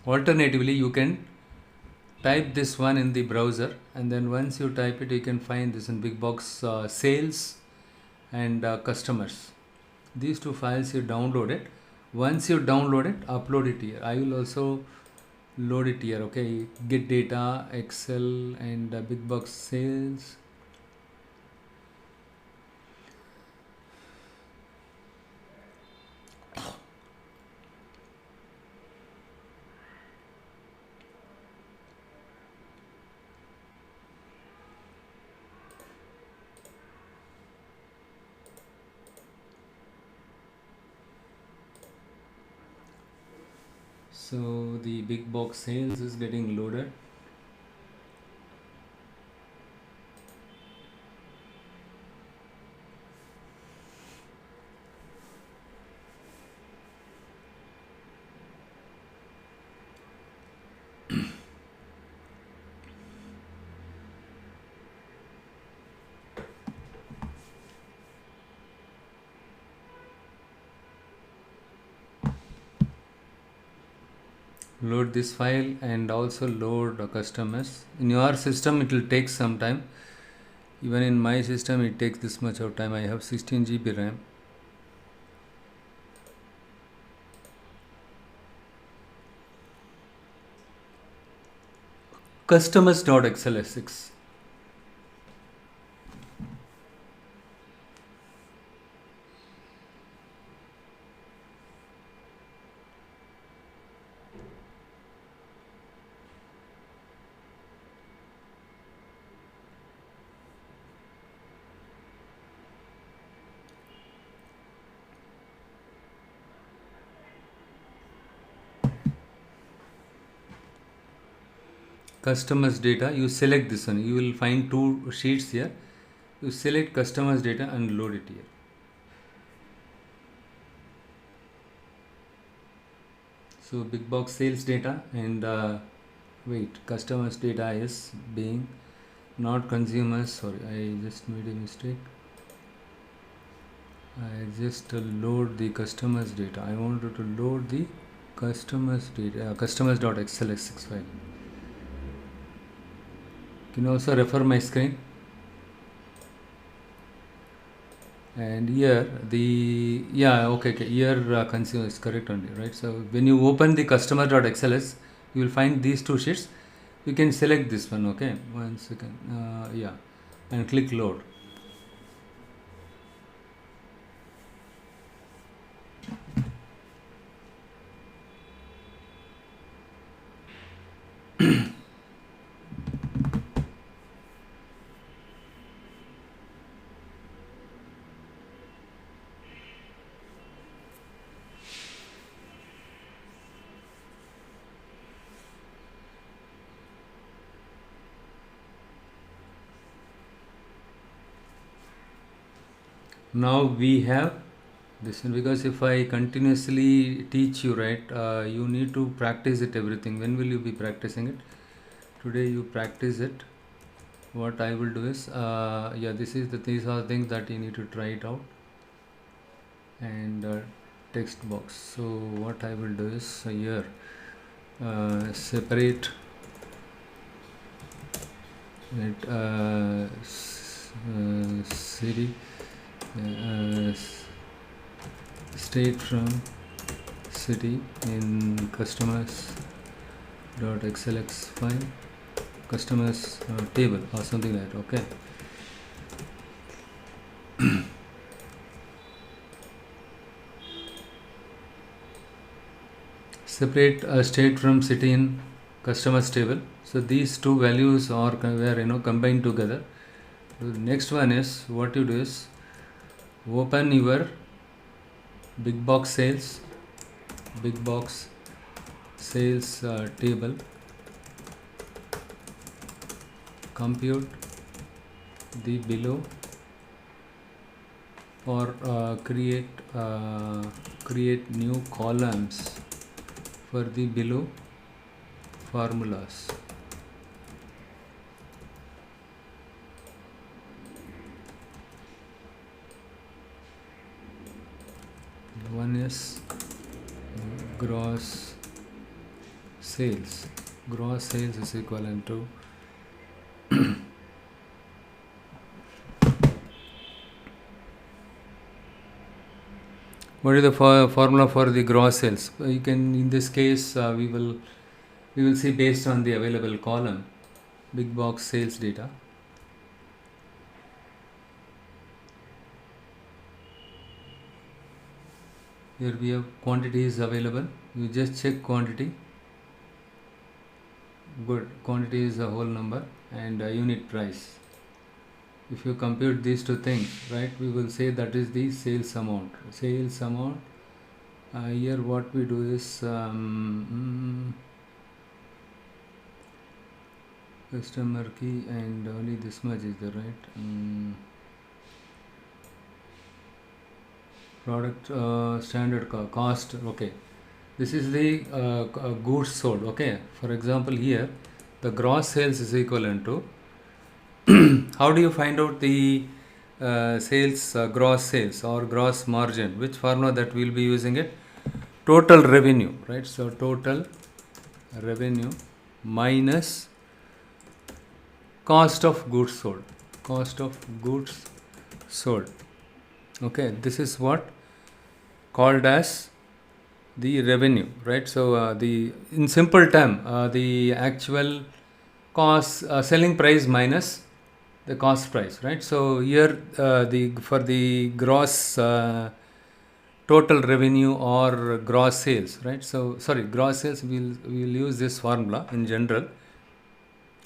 Alternatively, you can type this one in the browser, and then once you type it, you can find this in big box sales and customers. These two files you download it. Once you download it, upload it here. I will also load it here. Okay, get data, Excel, and big box sales. So the big box sales is getting loaded. Load this file and also load customers. In your system it will take some time. Even in my system it takes this much of time. I have 16 GB RAM. Customers.xlsx. Customers data, you select this one. You will find two sheets here. You select customers data and load it here. So big box sales data and wait, customers data is being not consumers. Sorry, I just made a mistake. I just load the customers data. I wanted to load the customers data, customers.xlsx file. You can also refer my screen. And here the okay, here consumer is correct only, right? So when you open the customer.xls, you will find these two sheets. You can select this one. Okay, 1 second. And click load. Now we have this one, because if I continuously teach you, right, you need to practice it everything. When will you be practicing it? Today you practice it. What I will do is these are things that you need to try it out. And text box. So what I will do is here separate it city state from city in customers dot xlx file, customers table or something like that. Okay, separate state from city in customers table. So these two values are were combined together. So the next one is, what you do is open your big box sales table, compute the below, or create new columns for the below formulas. One is gross sales. Gross sales is equivalent to what is the formula for the gross sales? You can, in this case, we will see based on the available column, big box sales data. Here we have quantities available. You just check quantity. Good, quantity is a whole number, and unit price. If you compute these two things, right, we will say that is the sales amount. Sales amount. Here what we do is customer key, and only this much is the right product standard cost. Okay, this is the goods sold. Okay, for example, here the gross sales is equivalent to how do you find out the sales, gross sales or gross margin? Which formula that we'll be using it? Total revenue, right? So total revenue minus cost of goods sold. Cost of goods sold. Okay, this is what called as the revenue, right? So the in simple term, the actual cost, selling price minus the cost price, right? So here for the gross total revenue or gross sales, right? So sorry, gross sales, we'll use this formula in general.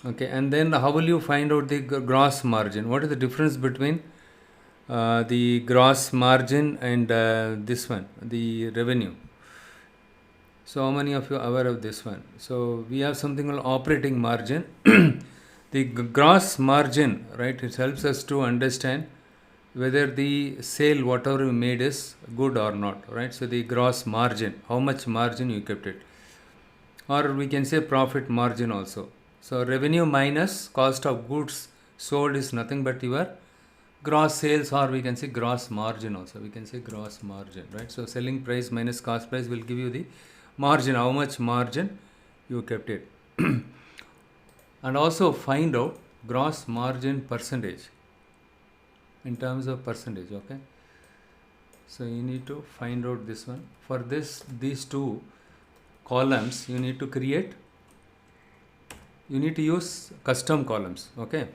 Okay, and then how will you find out the gross margin? What is the difference between the gross margin and this one, the revenue? So how many of you are aware of this one? So we have something called operating margin. The gross margin, right, it helps us to understand whether the sale, whatever you made, is good or not, right? So the gross margin, how much margin you kept it. Or we can say profit margin also. So revenue minus cost of goods sold is nothing but your gross sales, or we can say gross margin also. We can say gross margin, right? So selling price minus cost price will give you the margin, how much margin you kept it. And also find out gross margin percentage in terms of percentage. Okay, so you need to find out this one. For these two columns you need to create, you need to use custom columns. Okay,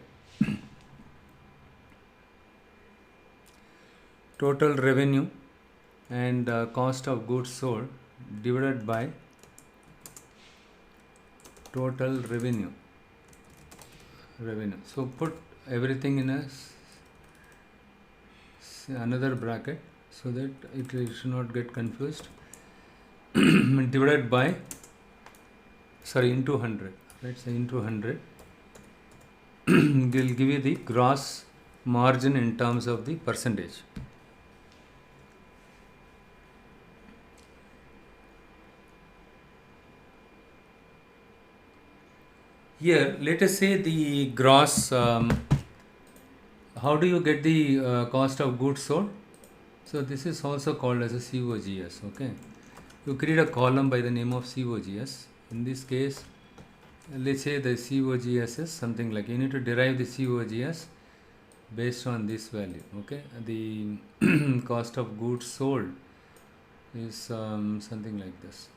total revenue and cost of goods sold divided by total revenue. So put everything in another bracket so that it should not get confused. Divided by, into 100, right? So into 100 will give you the gross margin in terms of the percentage. Here, let us say the gross, how do you get the cost of goods sold? So this is also called as a COGS. Okay, you create a column by the name of COGS. In this case, let's say the COGS is something like, you need to derive the COGS based on this value. Okay, the cost of goods sold is something like this.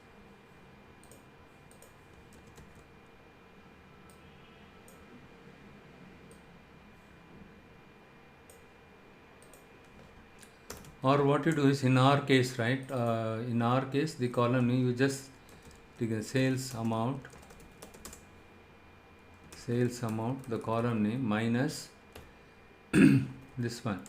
Or what you do is, in our case, right, in our case, the column name, you just take a sales amount, the column name minus this one,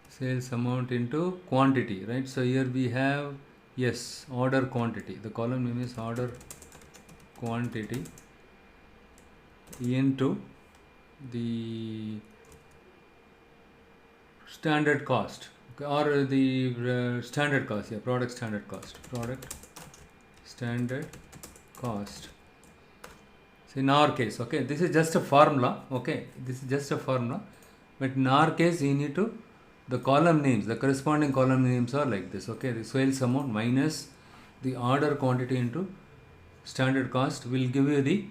sales amount into quantity, right? So here we have, yes, order quantity. The column name is order quantity into the standard cost, okay, or the standard cost, yeah, product standard cost. So in our case, okay, this is just a formula. Okay, this is just a formula, but in our case you need to the column names, the corresponding column names are like this. Okay, the sales amount minus the order quantity into standard cost will give you the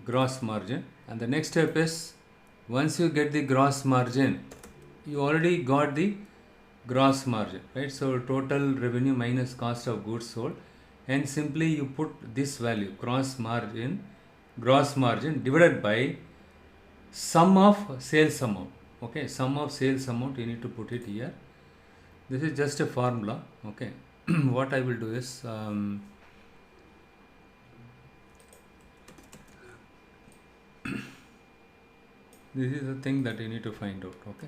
gross margin. And the next step is, once you get the gross margin, you already got the gross margin, right? So total revenue minus cost of goods sold, and simply you put this value gross margin divided by sum of sales amount. Okay, sum of sales amount, you need to put it here. This is just a formula. Okay. What I will do is this is the thing that you need to find out. Okay,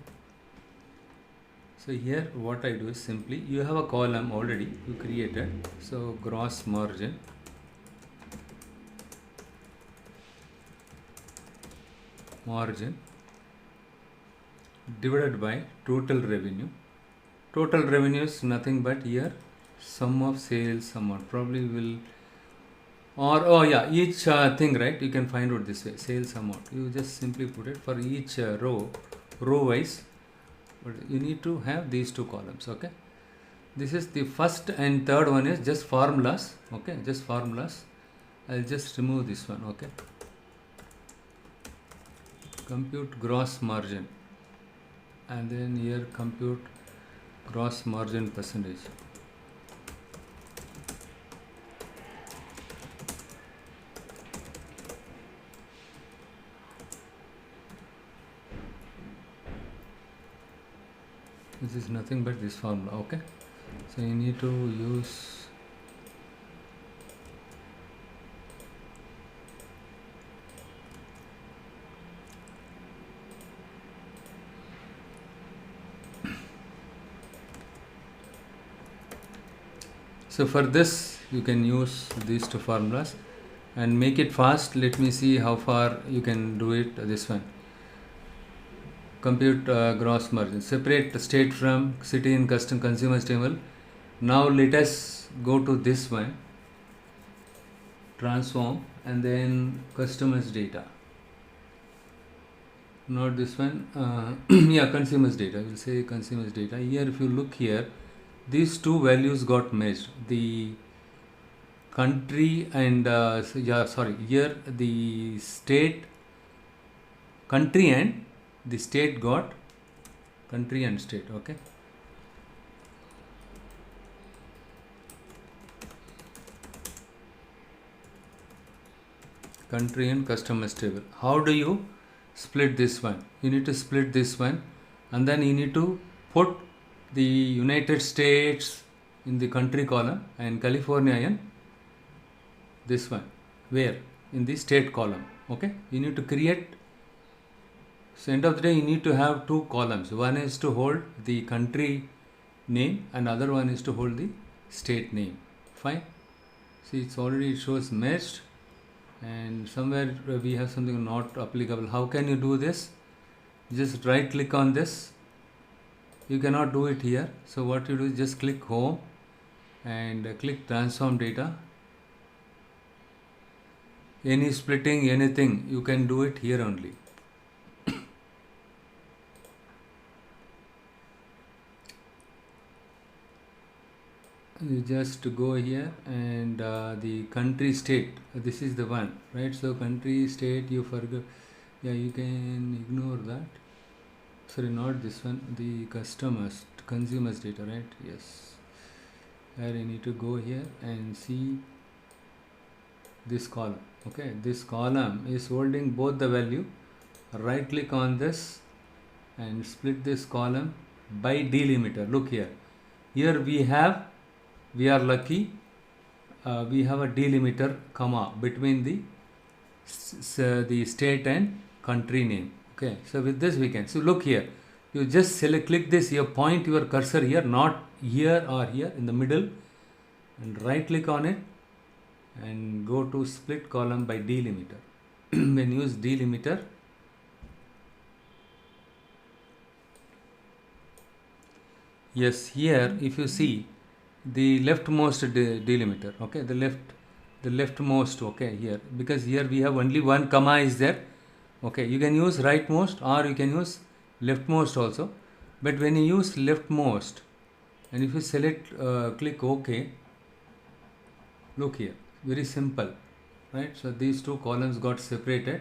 so here what I do is simply, you have a column already you created, so gross margin divided by total revenue. Total revenue is nothing but here sum of sales amount, probably will, or oh yeah, each thing, right? You can find out this way, sales amount. You just simply put it for each row wise, but you need to have these two columns. Okay, this is the first, and third one is just formulas. Okay, just formulas. I'll just remove this one. Okay, compute gross margin, and then here compute gross margin percentage. This is nothing but this formula. Okay, so you need to use so for this you can use these two formulas and make it fast. Let me see how far you can do it. This one, compute gross margin, separate state from city and custom consumers table. Now let us go to this one, transform, and then customers data, not this one. Yeah, consumers data, we'll say consumers data. Here if you look here, these two values got merged, the country and here the state, country and the state got country and state. Okay, country and customers table. How do you split this one? You need to split this one, and then you need to put the United States in the country column and California in this one, where in the state column. Okay, you need to create. So end of the day, you need to have two columns. One is to hold the country name, and other one is to hold the state name. Fine. See, it's already, it shows merged, and somewhere we have something not applicable. How can you do this? Just right click on this. You cannot do it here. So what you do is just click home and click transform data. Any splitting, anything, you can do it here only. You just go here and the country state, this is the one, right? So country state, you forget, yeah, you can ignore that. Sorry, not this one, the consumers data, right? Yes, here you need to go here and see this column. Okay, this column is holding both the value. Right click on this and split this column by delimiter. Look here, we are lucky, we have a delimiter comma between the state and country name. Okay, so with this we can, so look here, you just click this, you point your cursor here, not here or here, in the middle, and right click on it and go to split column by delimiter. When you use delimiter, yes, here if you see the leftmost delimiter, okay, the leftmost, okay, here, because here we have only one comma is there. Okay, you can use rightmost or you can use leftmost also. But when you use leftmost, and if you select, click OK, look here, very simple, right? So these two columns got separated,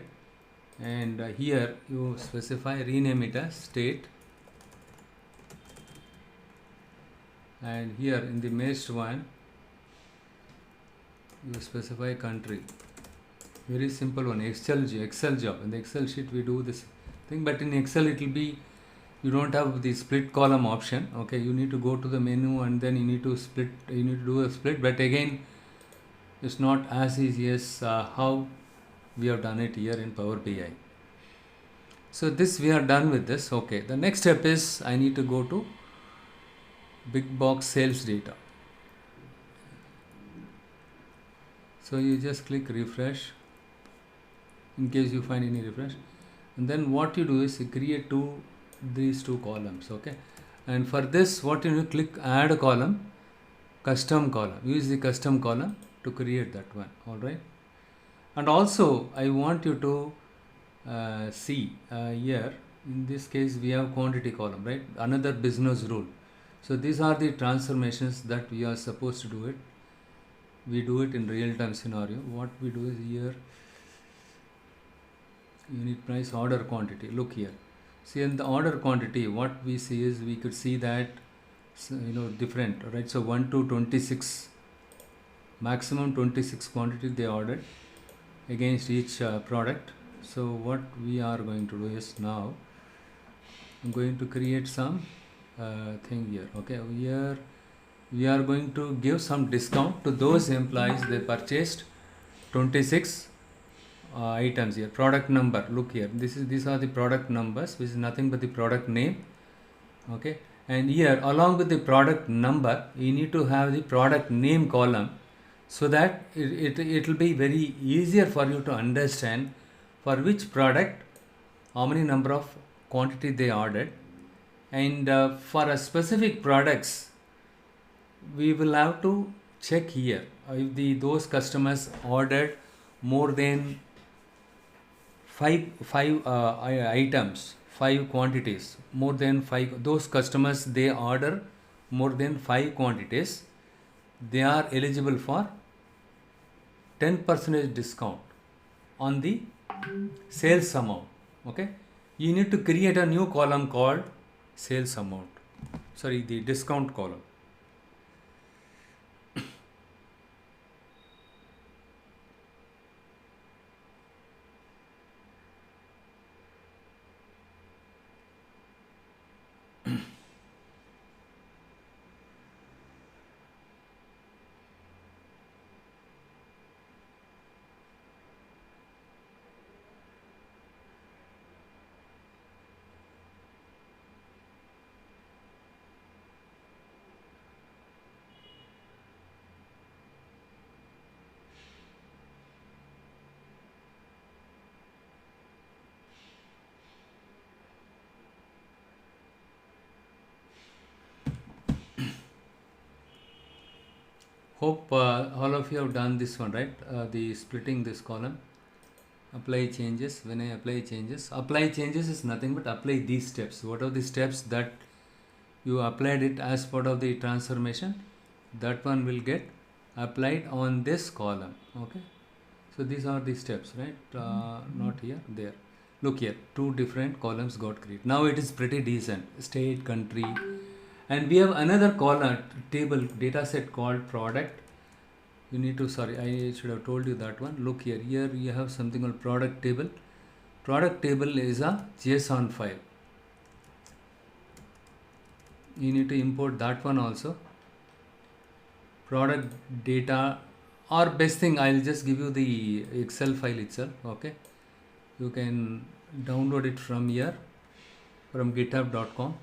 and here you specify, rename it as state, and here in the merged one you specify country. Very simple one. Excel job. In the Excel sheet we do this thing, but in Excel it will be, you don't have the split column option. Okay, you need to go to the menu and then you need to split, you need to do a split, but again it's not as easy as how we have done it here in Power BI. So this we are done with this. Okay, the next step is I need to go to big box sales data. So you just click refresh in case you find any refresh, and then what you do is you create these two columns. Okay, and for this what you do, click add a column, custom column, use the custom column to create that one. All right, and also I want you to see here in this case we have quantity column, right? Another business rule. So these are the transformations that we are supposed to do it. We do it in real-time scenario. What we do is here, unit price, order quantity. Look here, see in the order quantity what we see is, we could see that different, right? So 1 to 26, maximum 26 quantity they ordered against each product. So what we are going to do is, now I'm going to create some thing here. Okay, here we are going to give some discount to those employees they purchased 26 items here. Product number, look here, these are the product numbers, which is nothing but the product name. Okay, and here along with the product number you need to have the product name column, so that it will be very easier for you to understand for which product how many number of quantity they ordered. And for a specific products we will have to check here if those customers ordered more than five items, 5 quantities, more than 5, those customers they order more than 5 quantities, they are eligible for 10% discount on the sales amount. Okay, you need to create a new column called sales amount, sorry, the discount column. Hope all of you have done this one, right? The splitting this column. Apply changes. When I apply changes is nothing but apply these steps. What are the steps that you applied it as part of the transformation? That one will get applied on this column. Okay, so these are the steps, right? Not here, there. Look here, 2 different columns got created. Now it is pretty decent. State, country, and we have another column table data set called product. You need to, sorry, I should have told you that one. Look here, you have something called product table. Product table is a JSON file. You need to import that one also. Product data, or best thing, I'll just give you the Excel file itself. Okay, you can download it from here, from github.com.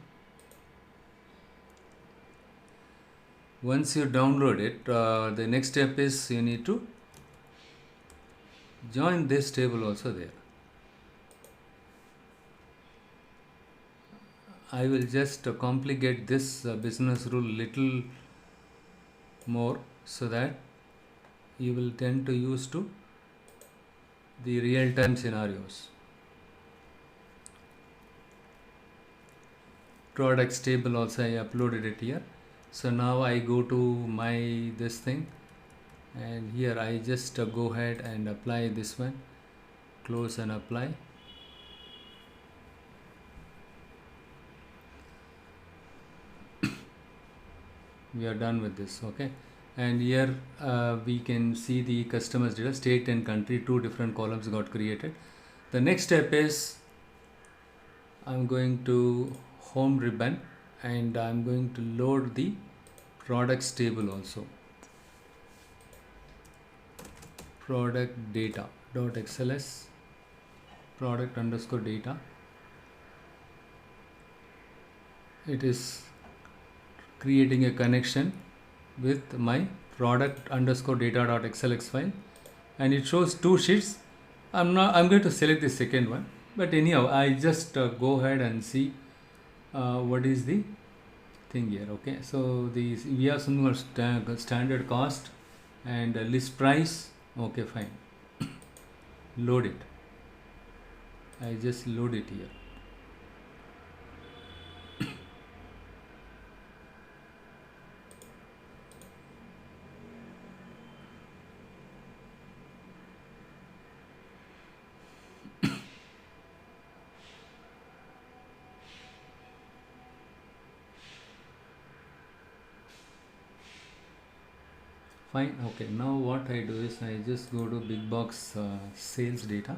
Once you download it, the next step is you need to join this table also there. I will just complicate this business rule little more, so that you will tend to use to the real-time scenarios. products table also I uploaded it here. So now I go to my this thing, and here I just go ahead and apply this one, close and apply. We are done with this. Okay, and here we can see the customers data, state and country, two different columns got created. The next step is I'm going to home ribbon, and I'm going to load the products table also. Product data dot xls product underscore data. It is creating a connection with my product underscore data dot xlx file, and it shows two sheets. I'm going to select the second one, but anyhow I just go ahead and see what is the thing here. Okay, so we have something called standard cost and list price. Okay, fine. Load it. I just load it here. Fine. Okay, now what I do is I just go to big box sales data.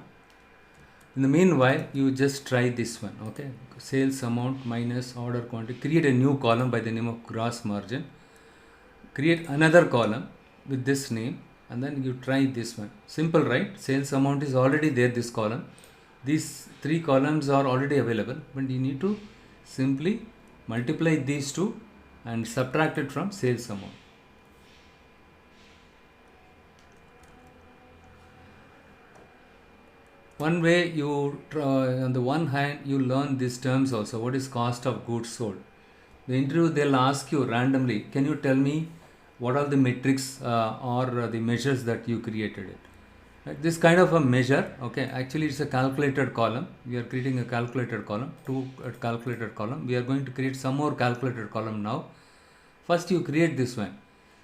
In the meanwhile, you just try this one. Okay, sales amount minus order quantity. Create a new column by the name of gross margin. Create another column with this name, and then you try this one. Simple, right? Sales amount is already there, this column. These three columns are already available, but you need to simply multiply these two and subtract it from sales amount. One way you on the one hand you learn these terms also. What is cost of goods sold? The interview they'll ask you randomly, can you tell me what are the metrics or the measures that you created it? Right? This kind of a measure, okay, actually it's a calculated column. We are creating a calculated column, two calculated column. We are going to create some more calculated column now. First you create this one.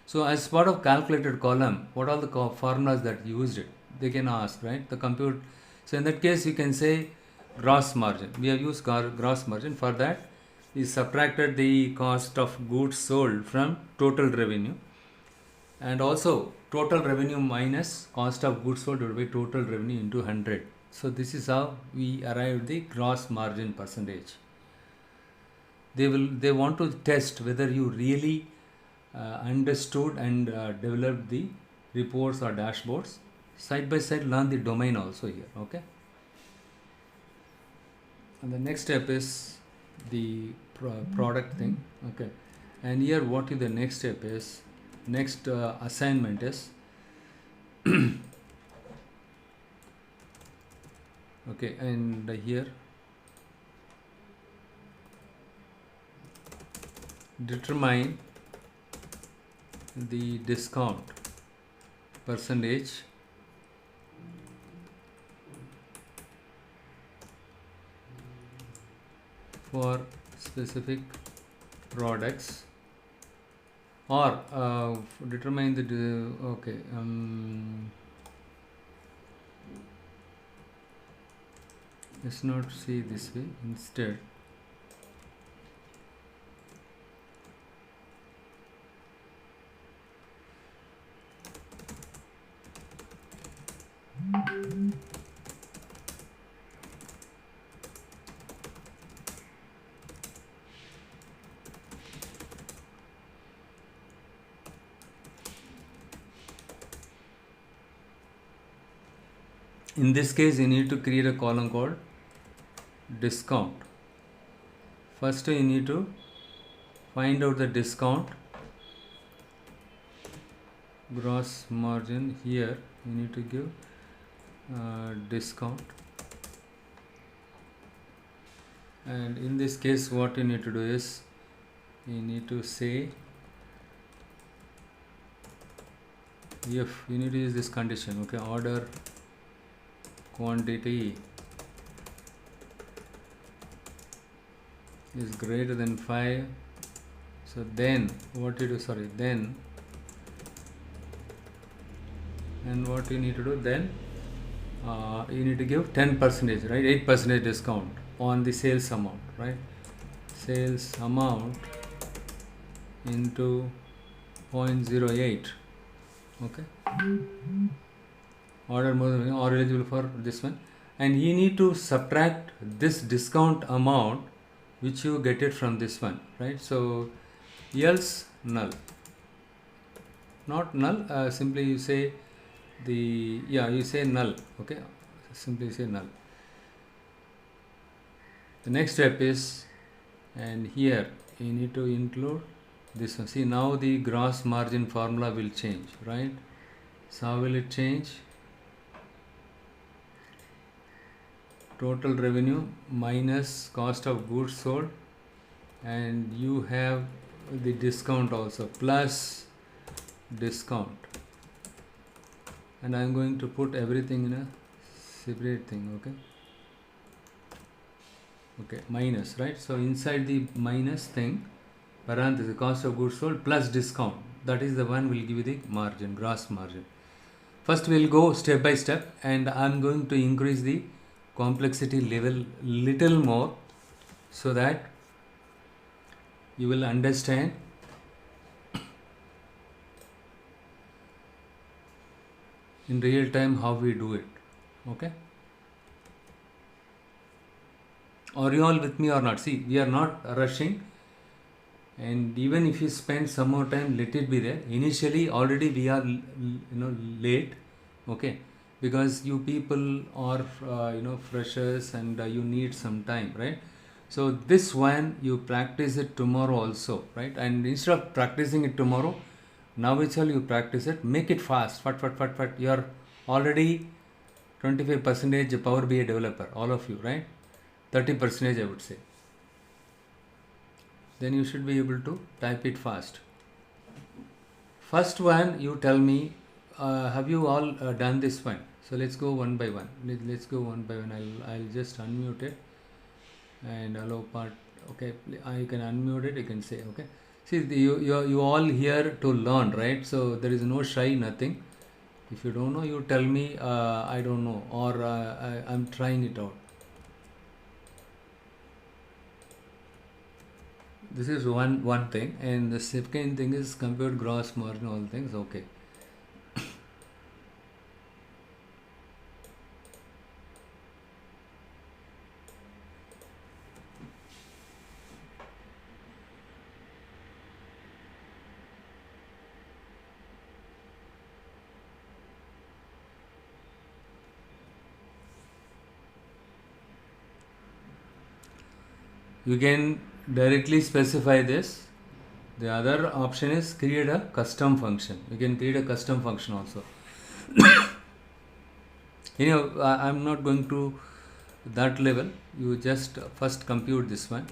So as part of calculated column, what are the formulas that you used it? They can ask, right? The compute. So in that case, you can say gross margin. We have used gross margin. For that, we subtracted the cost of goods sold from total revenue, and also total revenue minus cost of goods sold would be total revenue into 100. So this is how we arrived the gross margin percentage. They want to test whether you really understood and developed the reports or dashboards. Side by side learn the domain also here. Okay, and the next step is the product thing. Okay, and here what is the next step is, next assignment is okay, and here determine the discount percentage for specific products, or determine the okay let's not see this way. Instead in this case you need to create a column called discount. First you need to find out the discount gross margin. Here you need to give discount, and in this case what you need to do is you need to say if you need to use this condition. Okay, order quantity is greater than 5. So then what you do, sorry, then, and what you need to do then, you need to give 10%, right, 8% discount on the sales amount, right, sales amount into 0.08. okay, order more than or eligible for this one, and you need to subtract this discount amount which you get it from this one, right? So else null, not null, simply you say you say null. Okay, simply say null. The next step is, and here you need to include this one. See, now the gross margin formula will change, right? So how will it change? Total revenue minus cost of goods sold, and you have the discount also plus discount, and I am going to put everything in a separate thing. Okay, minus, right? So inside the minus thing, parenthesis, cost of goods sold plus discount, that is the one will give you the margin, gross margin. First we'll go step by step, and I'm going to increase the complexity level little more so that you will understand in real time how we do it. Okay, are you all with me or not? See, we are not rushing, and even if you spend some more time, let it be there. Initially already we are late, okay, because you people are freshers, and you need some time, right? So this one you practice it tomorrow also, right? And instead of practicing it tomorrow, now itself you practice it, make it fast, fat. You are already 25% Power BI developer, all of you, right? 30% I would say. Then you should be able to type it fast. First one, you tell me, have you all done this one? So let's go one by one. Let's go one by one. I'll just unmute it and allow part. Okay, I can unmute it. You can say, okay. See, you all here to learn, right? So there is no shy, nothing. If you don't know, you tell me, I don't know, or I'm trying it out. This is one thing, and the second thing is compute gross margin, all things. Okay. You can directly specify this. The other option is create a custom function. You can create a custom function also. I'm not going to that level. You just first compute this one.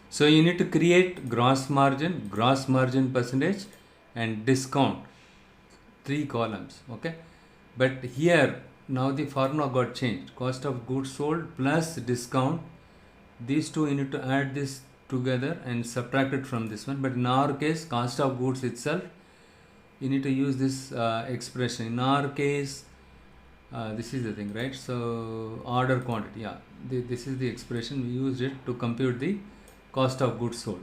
So you need to create gross margin percentage, and discount, 3 columns. Okay, but here now the formula got changed. Cost of goods sold plus discount, these two you need to add this together and subtract it from this one. But in our case, cost of goods itself, you need to use this expression. In our case, this is the thing, right? So order quantity, yeah, this is the expression. We used it to compute the cost of goods sold.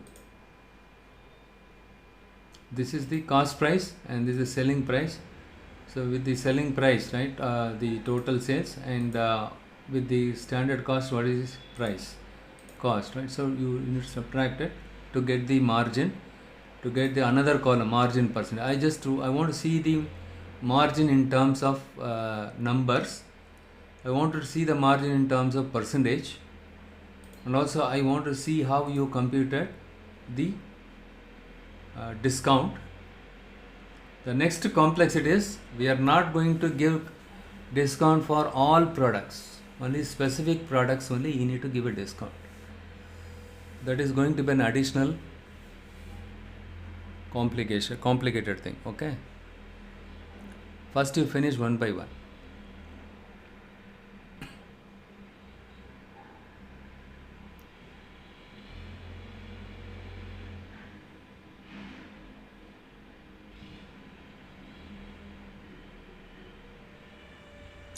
This is the cost price, and this is selling price. So with the selling price, right, the total sales, and with the standard cost, what is this price cost, right? So you need to subtract it to get the margin, to get the another column, margin percentage. I want to see the margin in terms of numbers. I want to see the margin in terms of percentage, and also I want to see how you computed the discount. The next complexity is, we are not going to give discount for all products. only specific products only you need to give a discount. That is going to be an additional complicated thing. Okay, first you finish one by one.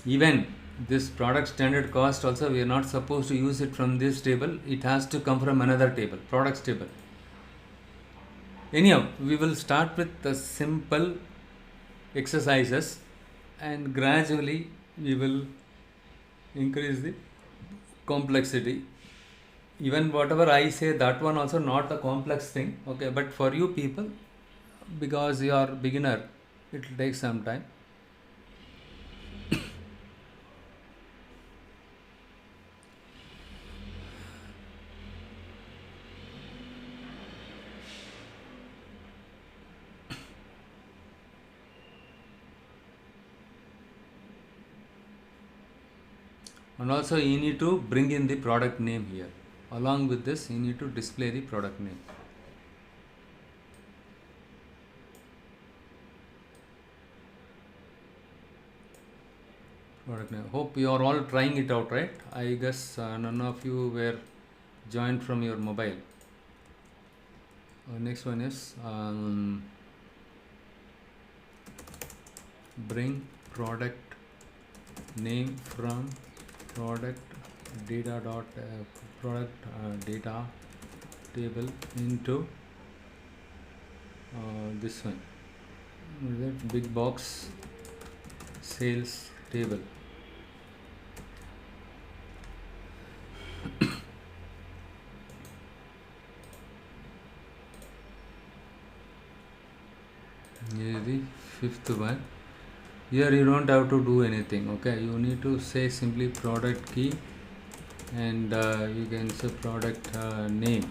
Even this product standard cost also, we are not supposed to use it from this table. It has to come from another table, products table. Anyhow, we will start with the simple exercises and gradually we will increase the complexity. Even whatever I say, that one also not a complex thing. Okay, but for you people, because you are beginner, it will take some time. And also you need to bring in the product name here. Along with this, you need to display the product name. Product name. Hope you are all trying it out, right? I guess none of you were joined from your mobile. Next one is bring product name from product data table into this one. Is it big box sales table? Here is the fifth one. Here you don't have to do anything. Okay, you need to say simply product key and you can say product name.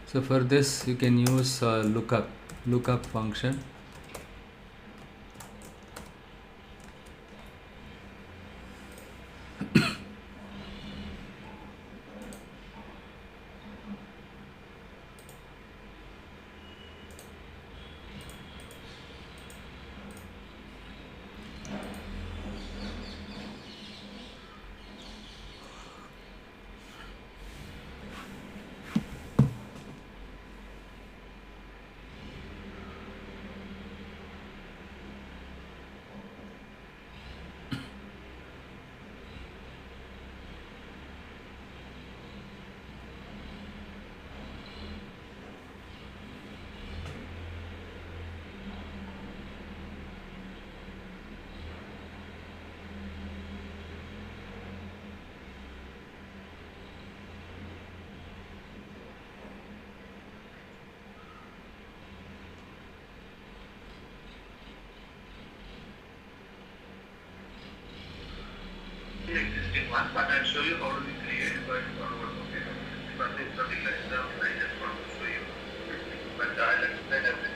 So for this you can use lookup function. Existing one, but I'll show you how to create it going forward. Okay, something like that. I just want to show you, but I'll explain everything.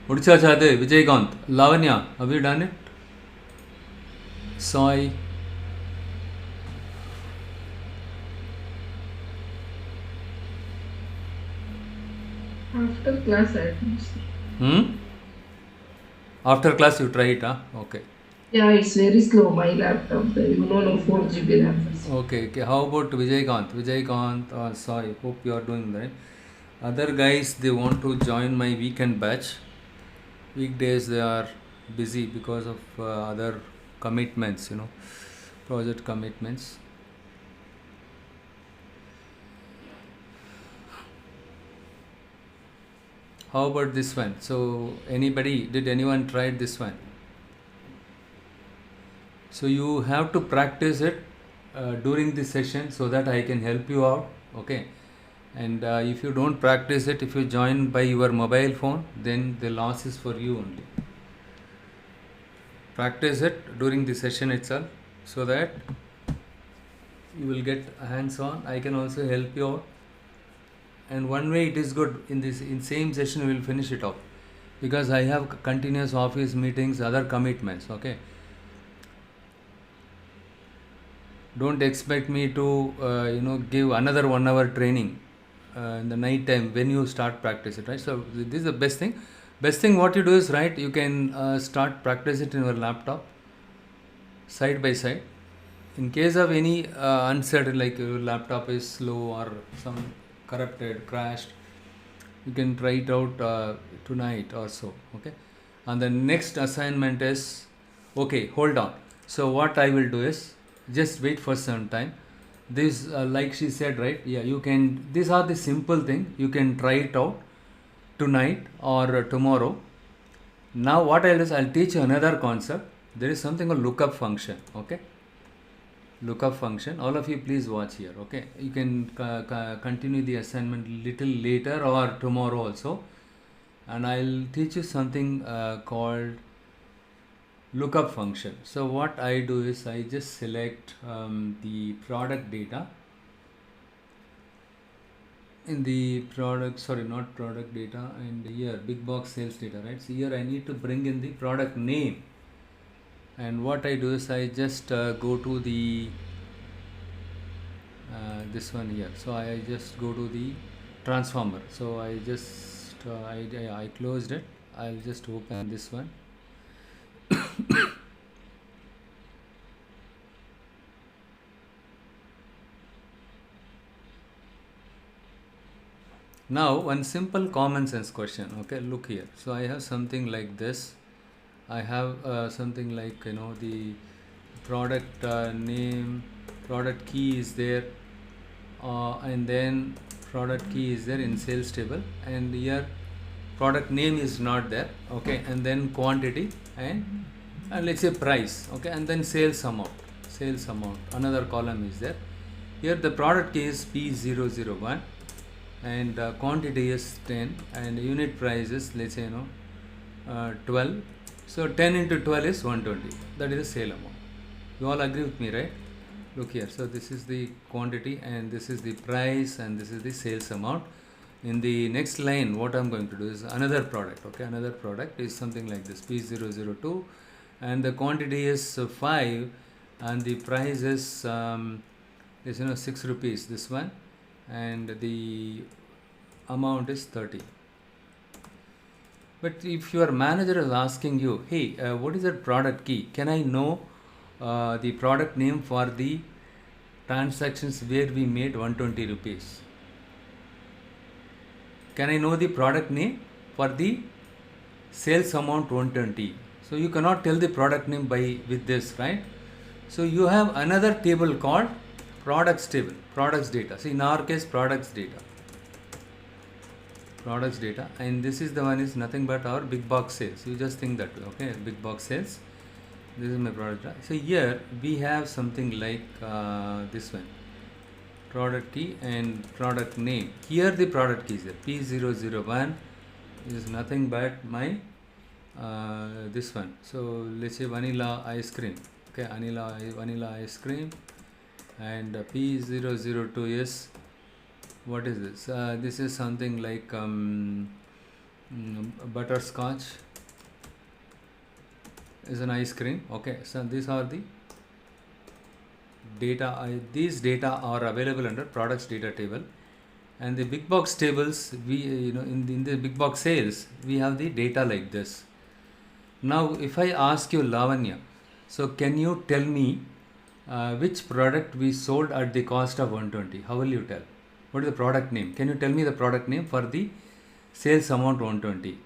Udicha Chade, Vijaykanth, Lavanya, have you done it? Sai, After class, I think. After class you try it, huh? Okay. Yeah, it's very slow. My laptop, no 4 GB RAM. Okay, okay. How about Vijaykanth? Vijaykanth, Sai, hope you are doing that. Other guys, they want to join my weekend batch. Weekdays they are busy because of other commitments, project commitments. How about this one? So did anyone tried this one? So you have to practice it during the session so that I can help you out. Okay. And if you don't practice it, if you join by your mobile phone, then the loss is for you only. Practice it during the session itself so that you will get hands on. I can also help you out. And one way it is good, in same session we will finish it off, because I have continuous office meetings, other commitments. Okay, don't expect me to give another 1 hour training in the night time when you start practice it, right? So this is the best thing what you do is, right, you can start practice it in your laptop side by side. In case of any uncertain, like your laptop is slow or some corrupted, crashed, you can try it out tonight or so. Okay, and the next assignment is, okay, hold on. So what I will do is just wait for some time. This like she said, right? Yeah, you can, these are the simple thing, you can try it out tonight or tomorrow. Now what I'll do is I'll teach you another concept. There is something called lookup function. Okay, lookup function, all of you please watch here. Okay, you can continue the assignment little later or tomorrow also, and I'll teach you something called lookup function. So what I do is I just select the product data in the product, sorry, not product data, and here big box sales data, right? So here I need to bring in the product name, and what I do is I just go to the this one here. So I just go to the transformer. So I just I closed it. I'll just open this one. Now one simple common sense question. Okay, look here. So I have something like this. I have something like the product name, product key is there, and then product key is there in sales table, and here product name is not there. Okay, and then quantity and let's say price. Okay, and then sales amount, another column is there. Here the product key is P001 and quantity is 10 and unit price is, let's say 12. So 10 into 12 is 120. That is the sale amount. You all agree with me, right? Look here. So this is the quantity and this is the price and this is the sales amount. In the next line, what I'm going to do is another product. Okay, another product is something like this, P002, and the quantity is 5 and the price is 6 rupees, this one, and the amount is 30. But if your manager is asking you, hey, what is that product key? Can I know the product name for the transactions where we made 120 rupees? Can I know the product name for the sales amount 120? So you cannot tell the product name with this, right? So you have another table called products table, products data. So in our case, products data, and this is the one is nothing but our big box sales. You just think that way. Okay, big box sales. This is my product data. So here we have something like this one, product key and product name. Here the product key is there, P001 is nothing but my this one. So let's say vanilla ice cream. Okay, vanilla ice cream, and P002 is, what is this? This is something like butterscotch is an ice cream. Okay, so these are the data. These data are available under products data table, and the big box tables, we in the big box sales we have the data like this. Now if I ask you, Lavanya, so can you tell me which product we sold at the cost of 120? How will you tell? What is the product name? Can you tell me the product name for the sales amount 120?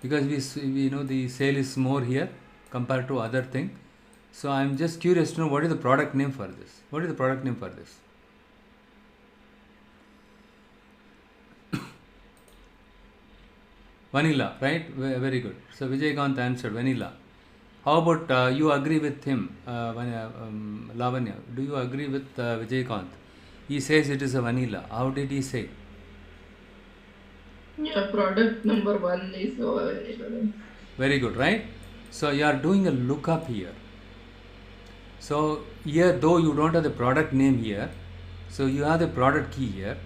Because we know the sale is more here compared to other thing. So I'm just curious to know what is the product name for this. What is the product name for this? Vanilla, right? Very good. So Vijayakant answered vanilla. How about you agree with him, Lavanya? Do you agree with Vijayakant? He says it is a vanilla. How did he say? Yeah, product number 1 is available. Very good, right? So you are doing a lookup here. So here, though you don't have the product name here, so you have the product key here.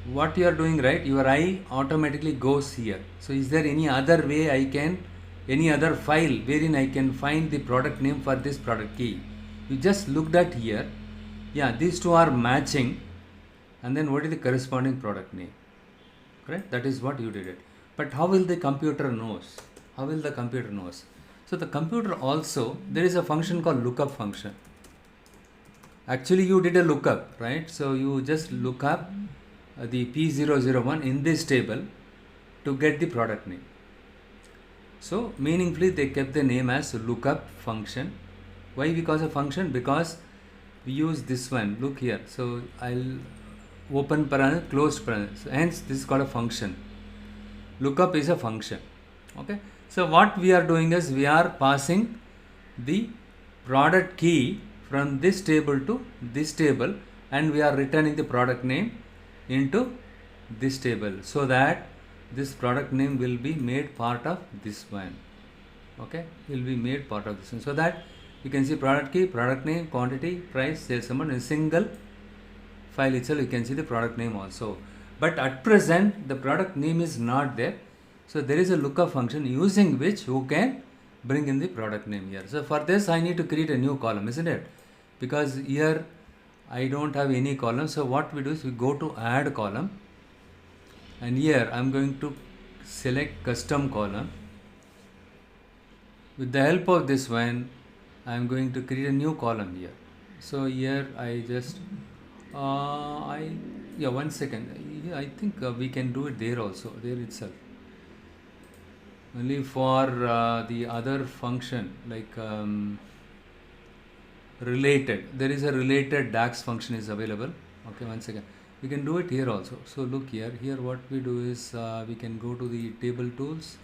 What you are doing, right? Your eye automatically goes here. So is there any other way any other file wherein I can find the product name for this product key? You just looked at here. Yeah, these two are matching. And then what is the corresponding product name? Correct? That is what you did it. But how will the computer knows? How will the computer knows? So the computer also, there is a function called lookup function. Actually you did a lookup, right? So you just look up the P001 in this table to get the product name. So meaningfully they kept the name as lookup function. Why because of function? Because we use this one. Look here. So I'll open parenthesis, closed parenthesis. So hence this is called a function. Lookup is a function. Okay. So what we are doing is we are passing the product key from this table to this table, and we are returning the product name into this table, so that this product name will be made part of this one. Okay, will be made part of this one, so that you can see product key, product name, quantity, price, sales amount in a single file itself. You can see the product name also, but at present the product name is not there. So there is a lookup function using which you can bring in the product name here. So for this I need to create a new column, isn't it? Because here I don't have any column. So what we do is we go to add column, and here I'm going to select custom column. With the help of this one, I'm going to create a new column here. So here I just one second. I think we can do it there also, there itself. Only for the other function, like related, there is a related DAX function is available. Okay, one second. We can do it here also. So look here. Here what we do is we can go to the table tools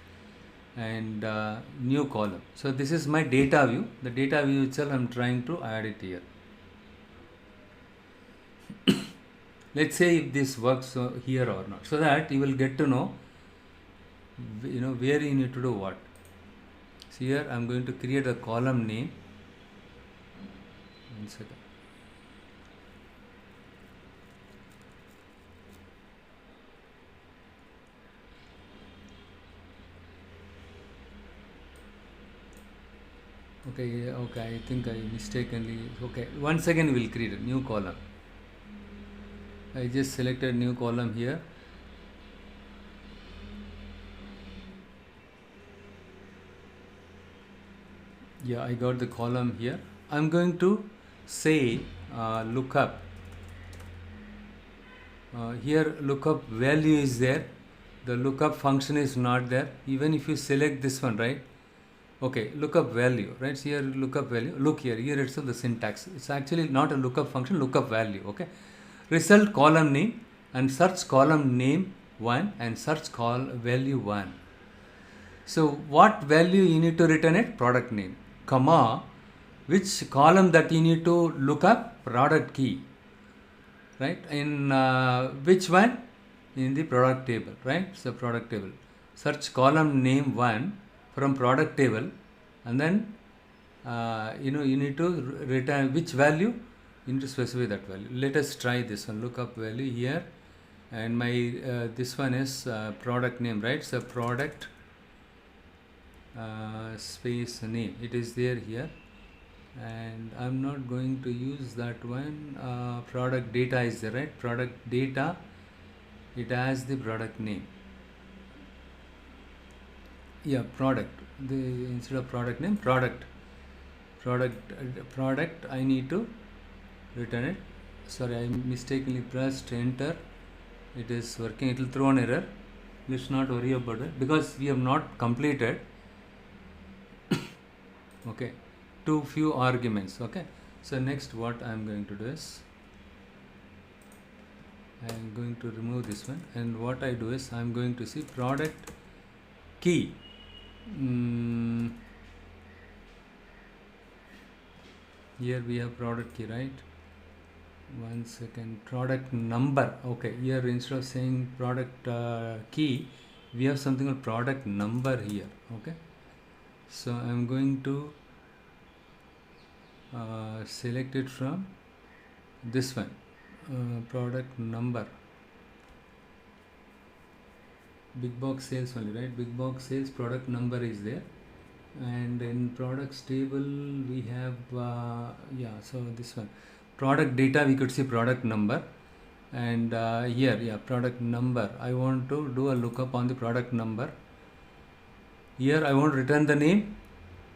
and new column. So this is my data view. The data view itself I'm trying to add it here. Let's say if this works here or not, so that you will get to know where you need to do what. So here I'm going to create a column name. One second. Okay, I think I mistakenly, okay, once again we'll create a new column. I just selected new column here. Yeah, I got the column here. I'm going to say lookup. Here lookup value is there. The lookup function is not there. Even if you select this one, right? Okay, lookup value, right? So here lookup value. Look here itself the syntax. It's actually not a lookup function, lookup value. Okay. Result column name and search column name 1 and search value 1. So what value you need to return it? Product name, comma, which column that you need to look up? Product key, right? In which one? In the product table, right? So product table, search column name 1 from product table, and then you need to return which value. You need to specify that value. Let us try this one. Lookup value here, and my this one is product name, right? So product space name, it is there here, and I'm not going to use that one. Product data is there, right? Product data, it has the product name. Yeah, product, the instead of product name, product I need to return it. Sorry, I mistakenly pressed enter. It is working. It will throw an error. Let's not worry about it because we have not completed. Okay, too few arguments. Okay, so next what I am going to do is I am going to remove this one, and what I do is I am going to see product key. Here we have product key, right? One second. Product number. Okay, here instead of saying product key, we have something called product number here. Okay, so I'm going to select it from this one, product number, big box sales only, right? Big box sales product number is there, and in products table we have so this one, product data, we could see product number, and here product number, I want to do a lookup on the product number. Here I want to return the name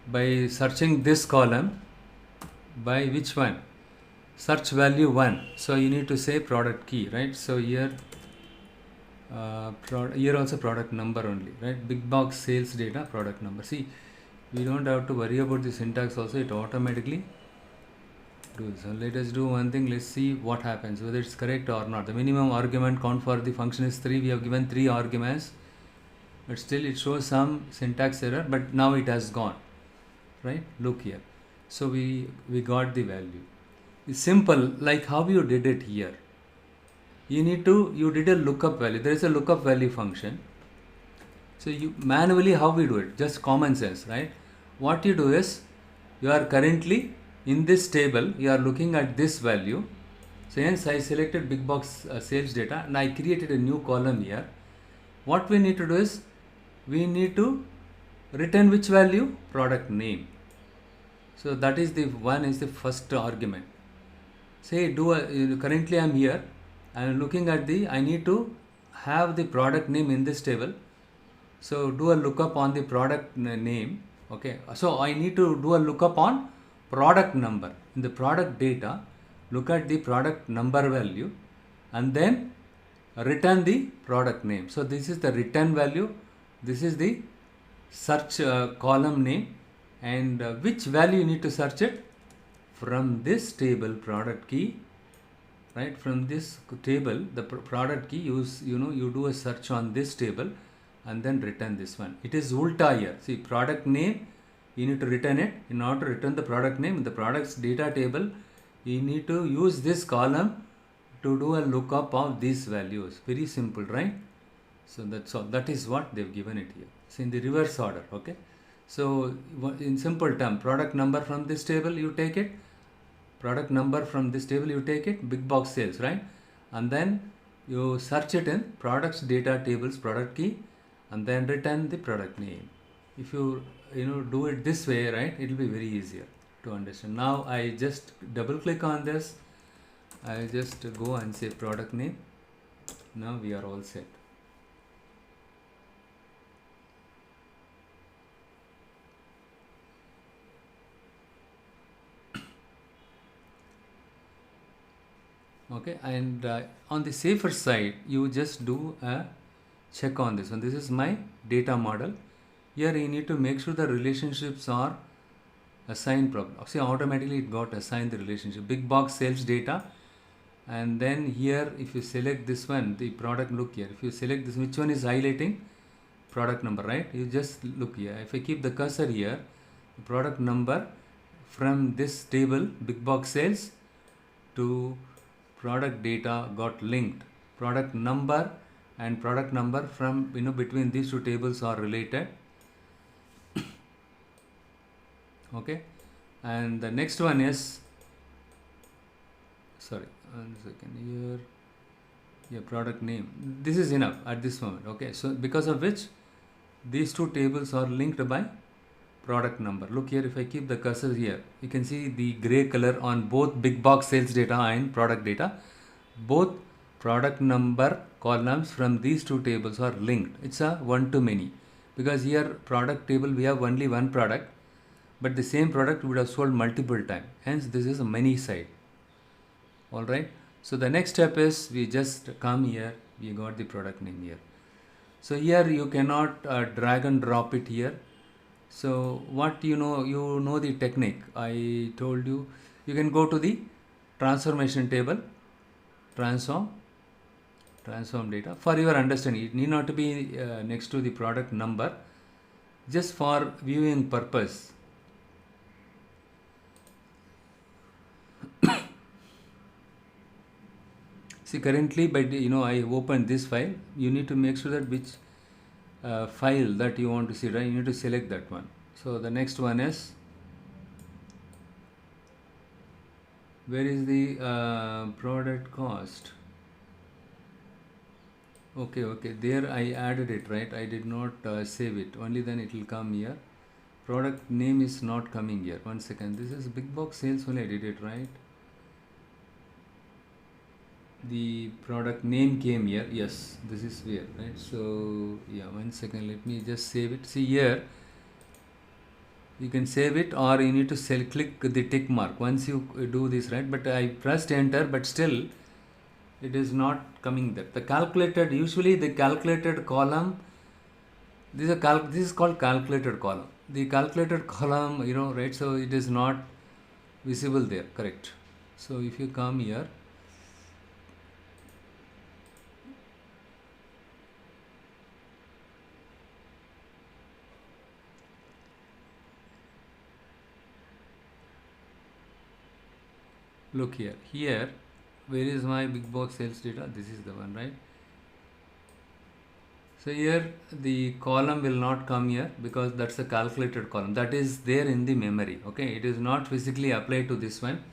by searching this column by which one, search value 1. So you need to say product key, right? So here here also product number only, right? Big box sales data product number. See, we don't have to worry about the syntax also, it automatically do. So let us do one thing, let's see what happens, whether it's correct or not. The minimum argument count for the function is 3. We have given 3 arguments, but still it shows some syntax error, but now it has gone, right? Look here. So we got the value. It's simple, like how you did it here. You did a lookup value. There is a lookup value function. So you manually, how we do it? Just common sense, right? What you do is, you are currently in this table, you are looking at this value. So hence I selected big box sales data, and I created a new column here. What we need to do is, we need to return which value? Product name. So that is the one, is the first argument. Say currently I am here, I am looking at I need to have the product name in this table. So do a lookup on the product name. Okay, so I need to do a lookup on product number. In the product data, look at the product number value and then return the product name. So this is the return value, this is the search column name, and which value you need to search it? From this table, product key, right? From this table, the product key, you do a search on this table and then return this one. It is ulta here. See, product name, you need to return it. In order to return the product name in the products data table, you need to use this column to do a lookup of these values. Very simple, right? So that's all. That is what they've given it here. So in the reverse order, okay? So in simple term, product number from this table you take it, product number from this table you take it, big box sales, right? And then you search it in products data tables product key and then return the product name. If you do it this way, right, it will be very easier to understand. Now I just double click on this, I just go and say product name. Now we are all set. Okay, and on the safer side, you just do a check on this one. This is my data model. Here you need to make sure the relationships are assigned properly. See, automatically it got assigned the relationship. Big box sales data, and then here if you select this one, the product, look here. If you select this, which one is highlighting? Product number, right? You just look here. If I keep the cursor here, the product number from this table, big box sales, to product data got linked. Product number and product number from between these two tables are related. Okay, and the next one is, sorry, 1 second here. Yeah, product name. This is enough at this moment. Okay, so because of which these two tables are linked by product number. Look here, if I keep the cursor here, you can see the gray color on both big box sales data and product data. Both product number columns from these two tables are linked. It's a one to many, because here product table we have only one product, but the same product would have sold multiple times. Hence this is a many side. All right. So the next step is we just come here. We got the product name here. So here you cannot drag and drop it here. So what you know the technique I told you. You can go to the transformation table, transform data. For your understanding, it need not to be next to the product number, just for viewing purpose. See, currently, but I opened this file. You need to make sure that which file that you want to see, right? You need to select that one. So the next one is, where is the product cost? Okay, there I added it, right? I did not save it. Only then it will come here. Product name is not coming here. 1 second. This is big box sales only. I did it, right? The product name came here. Yes, this is where, right? So yeah, 1 second, let me just save it. See here, you can save it, or you need to click the tick mark once you do this, right? But I pressed enter, but still it is not coming there. The calculated, usually the calculated column, this is called calculated column. The calculated column, right? So it is not visible there, correct? So if you come here, look here, where is my big box sales data? This is the one, right? So here the column will not come here, because that's a calculated column that is there in the memory. Okay, it is not physically applied to this one.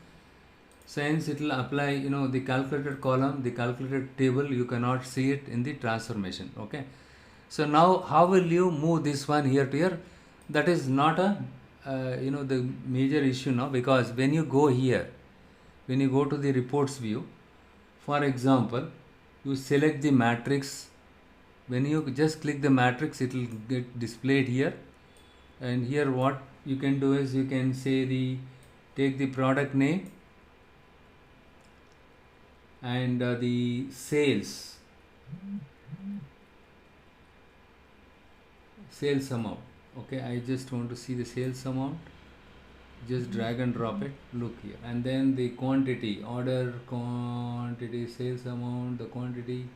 So hence it will apply, the calculated column, the calculated table, you cannot see it in the transformation. Okay, so now how will you move this one here to here? That is not a the major issue now, because when you go here, when you go to the reports view, for example, you select the matrix. When you just click the matrix, it will get displayed here. And here what you can do is, you can say take the product name and the sales amount. Okay, I just want to see the sales amount. Just drag and drop it. Look here, and then the quantity, order quantity, sales amount, the quantity.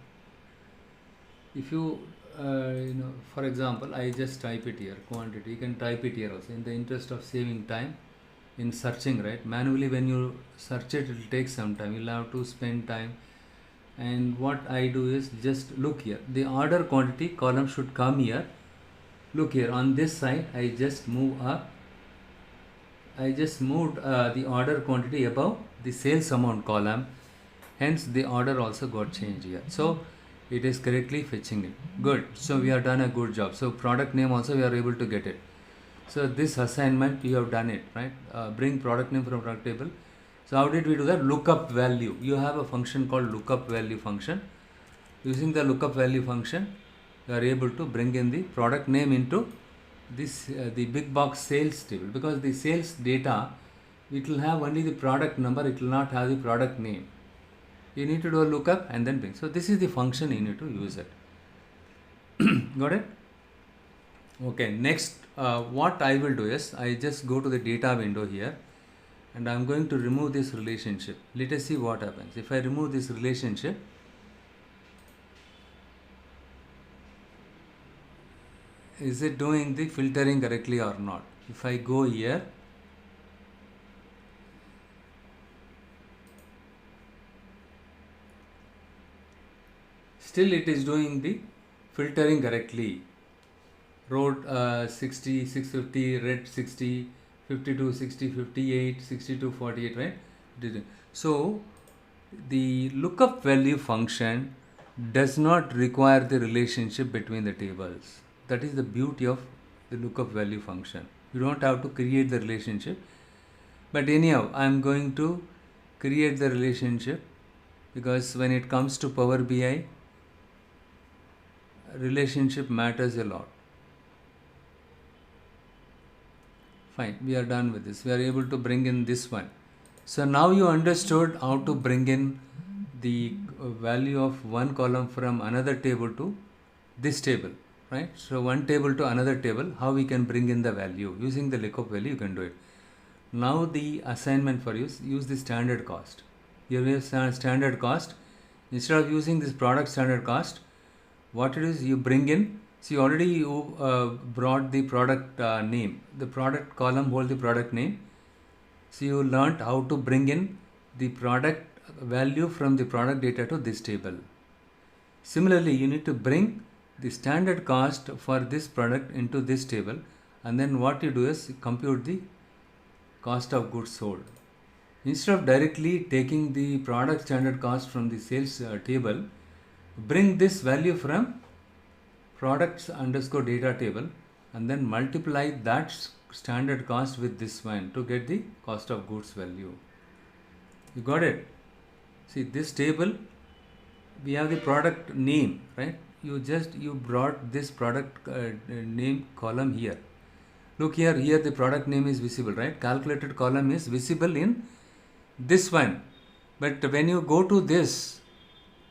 If you for example, I just type it here, quantity. You can type it here also, in the interest of saving time in searching, right? Manually when you search it, it will take some time. You'll have to spend time. And what I do is, just look here, the order quantity column should come here. Look here, on this side I just move up. I just moved the order quantity above the sales amount column. Hence the order also got changed here. So it is correctly fetching it. Good. So we have done a good job. So product name also we are able to get it. So this assignment you have done it, right? Bring product name from product table. So how did we do that? Lookup value. You have a function called lookup value function. Using the lookup value function, you are able to bring in the product name into this the big box sales table, because the sales data, it will have only the product number, it will not have the product name. You need to do a lookup and then bring. So this is the function you need to use it. Got it? Okay, next what I will do is, I just go to the data window here, and I am going to remove this relationship. Let us see what happens. If I remove this relationship, is it doing the filtering correctly or not? If I go here, still it is doing the filtering correctly. Road 60, 650, red 60, 52, 60, 58, 62, 48, right? So the lookup value function does not require the relationship between the tables. That is the beauty of the lookup value function. You don't have to create the relationship, but anyhow I am going to create the relationship, because when it comes to Power BI, relationship matters a lot. Fine, we are done with this. We are able to bring in this one. So now you understood how to bring in the value of one column from another table to this table, right? So one table to another table, how we can bring in the value using the lookup value. You can do it. Now the assignment for you, use the standard cost. Here we have standard cost. Instead of using this product standard cost, what it is, you bring in, see already you brought the product name, the product column hold the product name. So you learned how to bring in the product value from the product data to this table. Similarly, you need to bring the standard cost for this product into this table, and then what you do is compute the cost of goods sold. Instead of directly taking the product standard cost from the sales table, bring this value from products underscore data table and then multiply that standard cost with this one to get the cost of goods value. You got it? See, this table, we have the product name, right? You brought this product name column here. Look here the product name is visible, right? Calculated column is visible in this one. But when you go to this,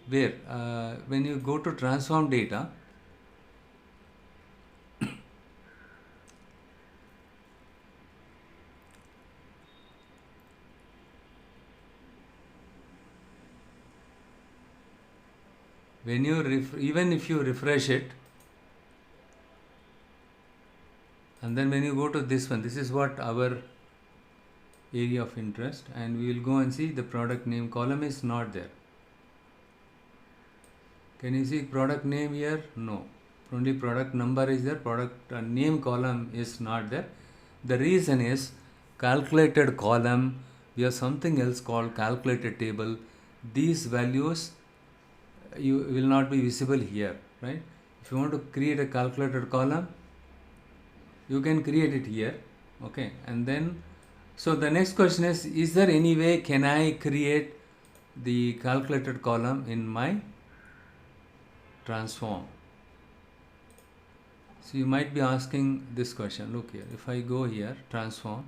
when you go to transform data, when you even if you refresh it, and then when you go to this one, this is what our area of interest, and we will go and see the product name column is not there. Can you see product name here? No, only product number is there. Product name column is not there. The reason is calculated column, we have something else called calculated table. These values you will not be visible here, right? If you want to create a calculated column, you can create it here, okay? And then, so the next question is there any way can I create the calculated column in my transform? So you might be asking this question. Look here, if I go here, transform,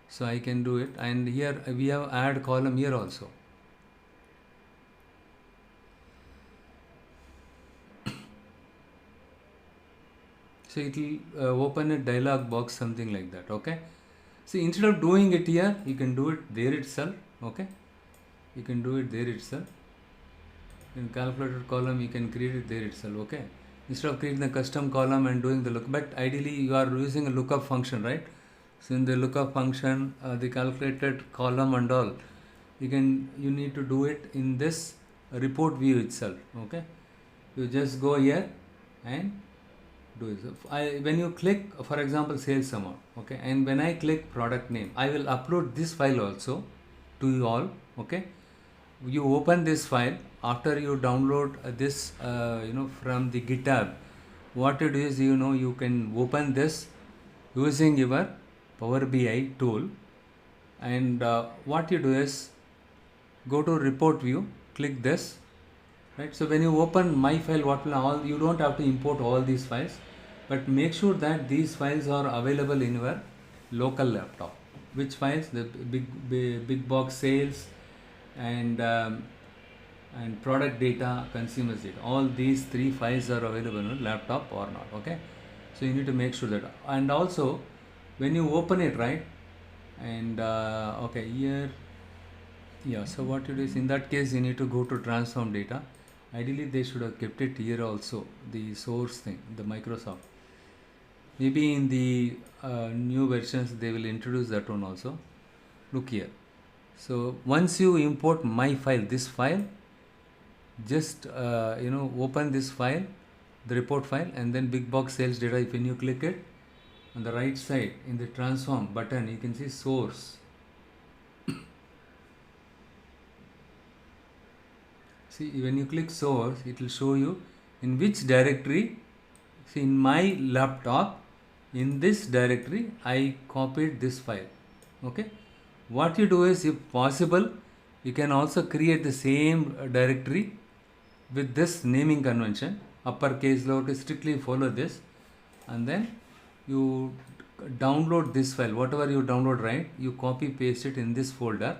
so I can do it, and here we have add column here also. So it will open a dialog box, something like that, okay? See, instead of doing it here, you can do it there itself, okay? You can do it there itself. In calculated column, you can create it there itself, okay? Instead of creating the custom column and doing the look, but ideally you are using a lookup function, right? So in the lookup function, the calculated column and all, you need to do it in this report view itself, okay? You just go here and do it. When you click, for example, sales amount, okay, and when I click product name, I will upload this file also to you all, okay? You open this file after you download this from the GitHub. What you do is, you can open this using your Power BI tool, and what you do is go to report view, click this, right? So when you open my file, you don't have to import all these files, but make sure that these files are available in your local laptop. Which files? The big box sales and product data, consumers data. All these 3 files are available on laptop or not, okay? So you need to make sure that, and also when you open it, right, and okay, here, yeah, so what you do is, in that case, you need to go to transform data. Ideally they should have kept it here also, the source thing, the Microsoft. Maybe in the new versions they will introduce that one also. Look here. So once you import my file, this file, just open this file, the report file, and then big box sales data. When you click it, on the right side in the transform button, you can see source. See, when you click source, it will show you in which directory. See, in my laptop, in this directory I copied this file. Okay, what you do is, if possible, you can also create the same directory with this naming convention, uppercase, lowercase, strictly follow this, and then you download this file, whatever you download, right, you copy paste it in this folder.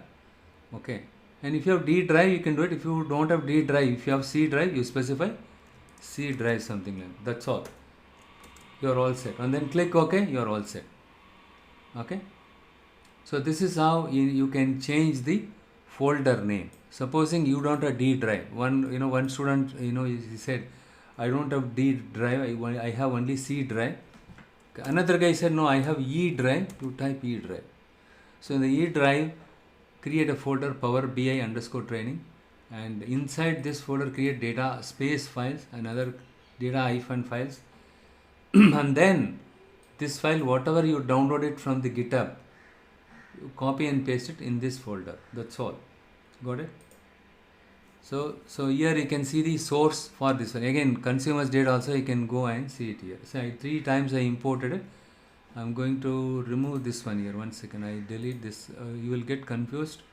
Okay, and if you have D drive, you can do it. If you don't have D drive, if you have C drive, you specify C drive, something like that. That's all. You are all set, and then click OK. You are all set. Okay, so this is how you can change the folder name. Supposing you don't have D drive, one student, he said, I don't have D drive, I have only C drive. Another guy said, no, I have E drive. You type E drive. So in the E drive, create a folder Power BI _training, and inside this folder create data space files and other data hyphen files. And then this file, whatever you download it from the GitHub, you copy and paste it in this folder. That's all. Got it? So here you can see the source for this one. Again, consumers data also you can go and see it here. So 3 times I imported it. I'm going to remove this one here. 1 second. I delete this. You will get confused.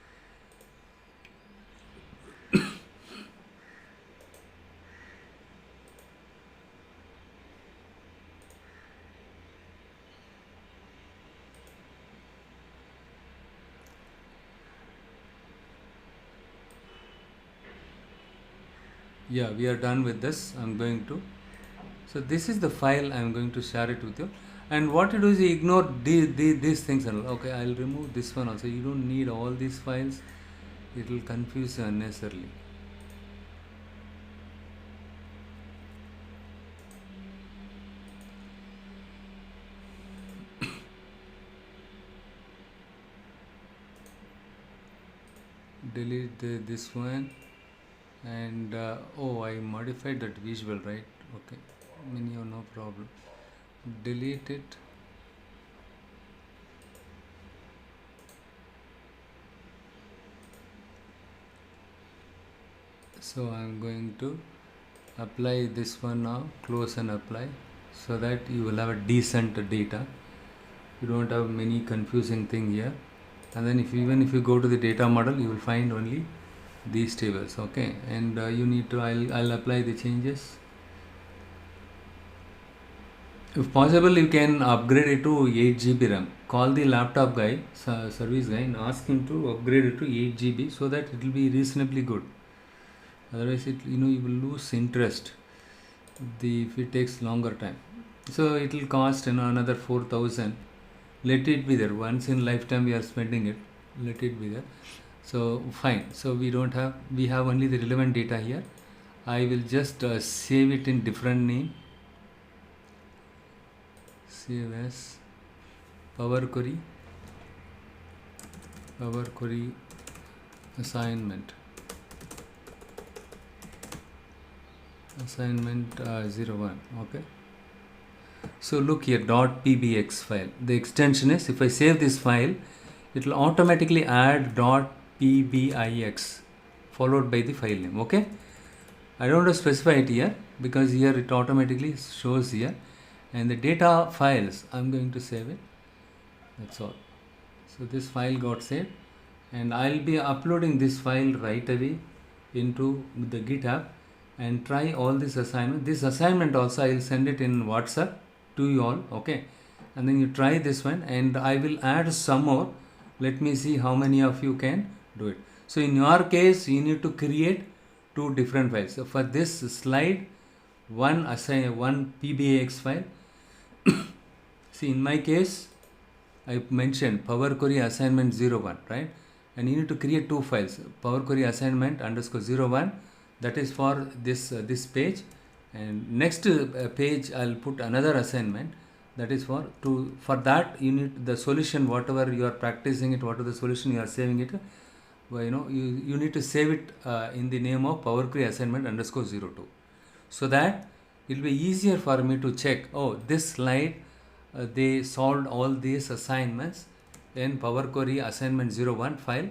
Yeah, we are done with this. I'm going to, so this is the file. I'm going to share it with you. And what you do is you ignore these things. Okay, I'll remove this one also. You don't need all these files. It will confuse you unnecessarily. Delete this one. And oh, I modified that visual, right? Okay, no problem. Delete it. So I'm going to apply this one now, close and apply, so that you will have a decent data. You don't have many confusing thing here. And then even if you go to the data model, you will find only these tables. Okay, and you need to, I'll apply the changes. If possible, you can upgrade it to 8 GB RAM. Call the laptop guy, service guy, and ask him to upgrade it to 8 GB so that it will be reasonably good. Otherwise, you will lose interest if it takes longer time. So it will cost another 4,000. Let it be there. Once in lifetime we are spending it. Let it be there. So fine. So we have only the relevant data here. I will just save it in different name. Save as Power Query assignment 01. Okay, so look here, .pbx file. The extension is, if I save this file, it will automatically add .pbix followed by the file name. Okay, I don't want to specify it here because here it automatically shows here. And the data files, I'm going to save it. That's all. So this file got saved, and I'll be uploading this file right away into the GitHub and try all this assignment. This assignment also I'll send it in WhatsApp to you all. Okay, and then you try this one, and I will add some more. Let me see how many of you can do it. So in your case, you need to create 2 different files. So for this slide, one PBAX file. See, in my case, I mentioned Power Query assignment 01, right? And you need to create 2 files. Power Query assignment _01, that is for this page, and next page I'll put another assignment, that is for that you need the solution, whatever you are practicing it, whatever the solution you are saving it. Well, you need to save it in the name of Power Query assignment _02, so that it will be easier for me to check, oh, this slide they solved all these assignments in Power Query assignment 01 file,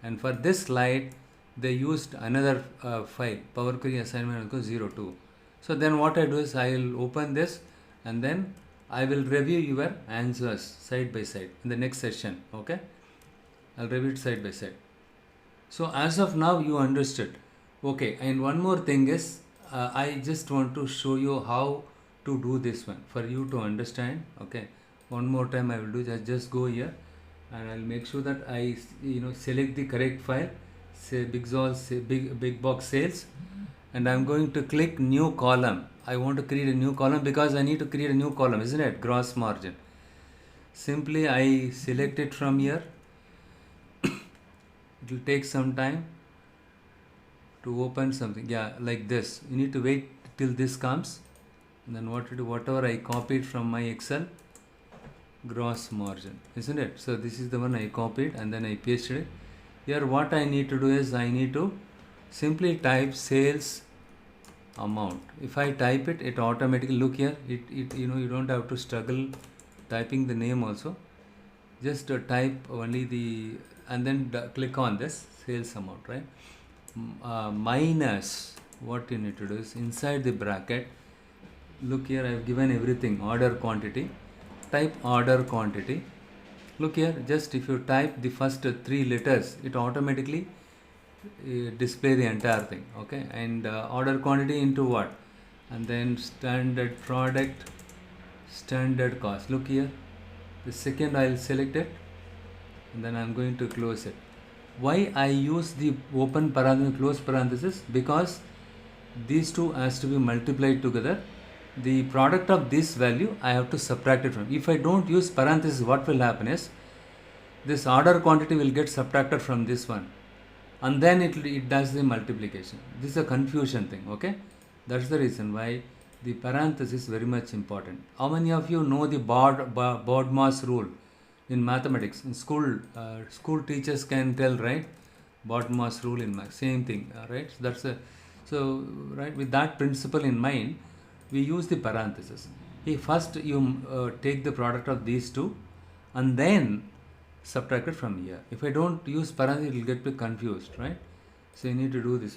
and for this slide they used another file, Power Query assignment 02. So then what I do is I will open this and then I will review your answers side by side in the next session. Okay, I'll review it side by side. So as of now you understood. Okay, and one more thing is I just want to show you how to do this one for you to understand. Okay, one more time I will do just go here and I'll make sure that I select the correct file, say big box sales, and I'm going to click new column. I want to create a new column because I need to create a new column, isn't it? Gross margin. Simply I select it from here. It will take some time to open something. Yeah, like this. You need to wait till this comes. And then whatever I copied from my Excel, gross margin, isn't it? So this is the one I copied and then I pasted it. Here what I need to do is I need to simply type sales amount. If I type it, it automatically, look here, it you don't have to struggle typing the name also. Just type only the and then click on this sales amount, right? Minus, what you need to do is inside the bracket, look here, I have given everything, order quantity. Type order quantity. Look here, just if you type the first 3 letters, it automatically display the entire thing. Okay, and order quantity into what, and then standard product, standard cost. Look here, the second I'll select it and then I'm going to close it. Why I use the open parenthesis, close parenthesis? Because these two has to be multiplied together. The product of this value I have to subtract it from. If I don't use parenthesis, what will happen is this order quantity will get subtracted from this one and then it does the multiplication. This is a confusion thing. Okay, that's the reason why the parenthesis is very much important. How many of you know the BODMAS rule in mathematics? In school, school teachers can tell, right? BODMAS rule in math, same thing, right? So right, with that principle in mind, we use the parenthesis. First you take the product of these two and then subtract it from here. If I don't use parenthesis, it will get confused, right? So you need to do this.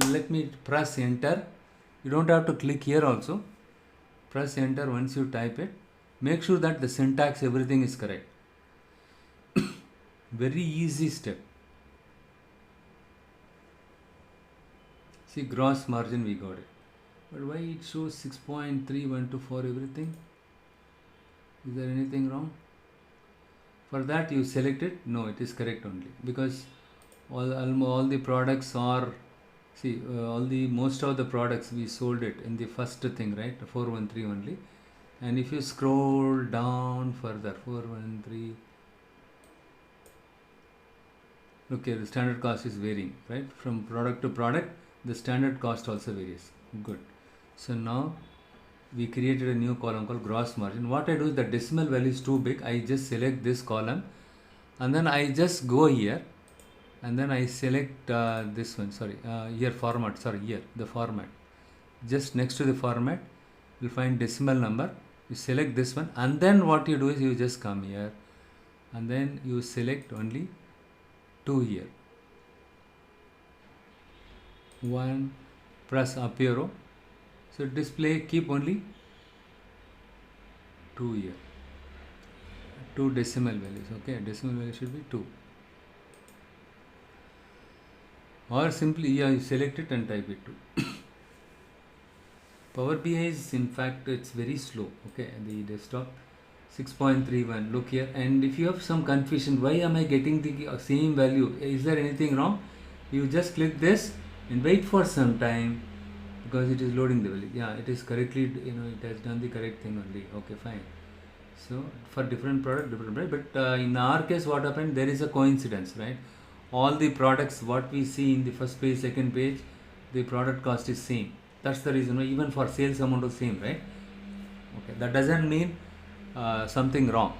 Let me press enter. You don't have to click here also. Press enter once you type it. Make sure that the syntax, everything is correct. Very easy step. See, gross margin we got it. But why it shows 6.3124 everything? Is there anything wrong? For that you select it. No, it is correct only because all the products are, see, most of the products we sold it in the first thing, right? 413 only. And if you scroll down further, 413, look here, the standard cost is varying, right? From product to product, the standard cost also varies. Good. So now we created a new column called gross margin. What I do is the decimal value is too big. I just select this column and then I just go here and then I select this one, here format, here the format. Just next to the format, you'll find decimal number. You select this one and then what you do is you just come here and then you select only 2 here. 1, press up arrow. So display, keep only 2 here. 2 decimal values. Okay, decimal value should be 2. Or simply, you select it and type it 2. Power BI is, in fact, it's very slow. Okay, the desktop 6.31. Look here, and if you have some confusion, why am I getting the same value? Is there anything wrong? You just click this and wait for some time because it is loading the value. Yeah, it is correctly, it has done the correct thing only. Okay, fine. So for different product, but in our case, what happened? There is a coincidence, right? All the products what we see in the first page, second page, the product cost is same. That's the reason why even for sales amount is same, right? Okay, that doesn't mean something wrong.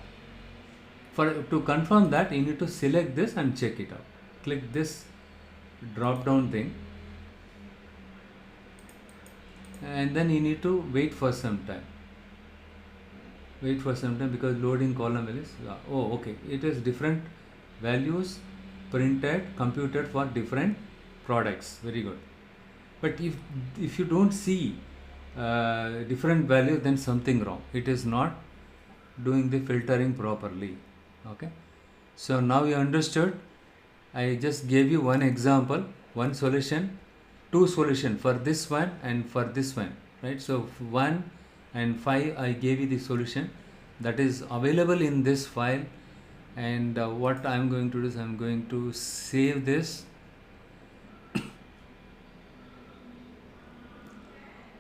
To confirm that, you need to select this and check it out. Click this drop down thing and then you need to wait for some time. Wait for some time because loading column values. Oh, okay, it is different values printed, computed for different products. Very good. But if you don't see different value, then something wrong. It is not doing the filtering properly. Okay. So now you understood. I just gave you one example, one solution, two solution for this one and for this one, right? So 1 and 5 I gave you the solution that is available in this file, and what I am going to do is I am going to save this.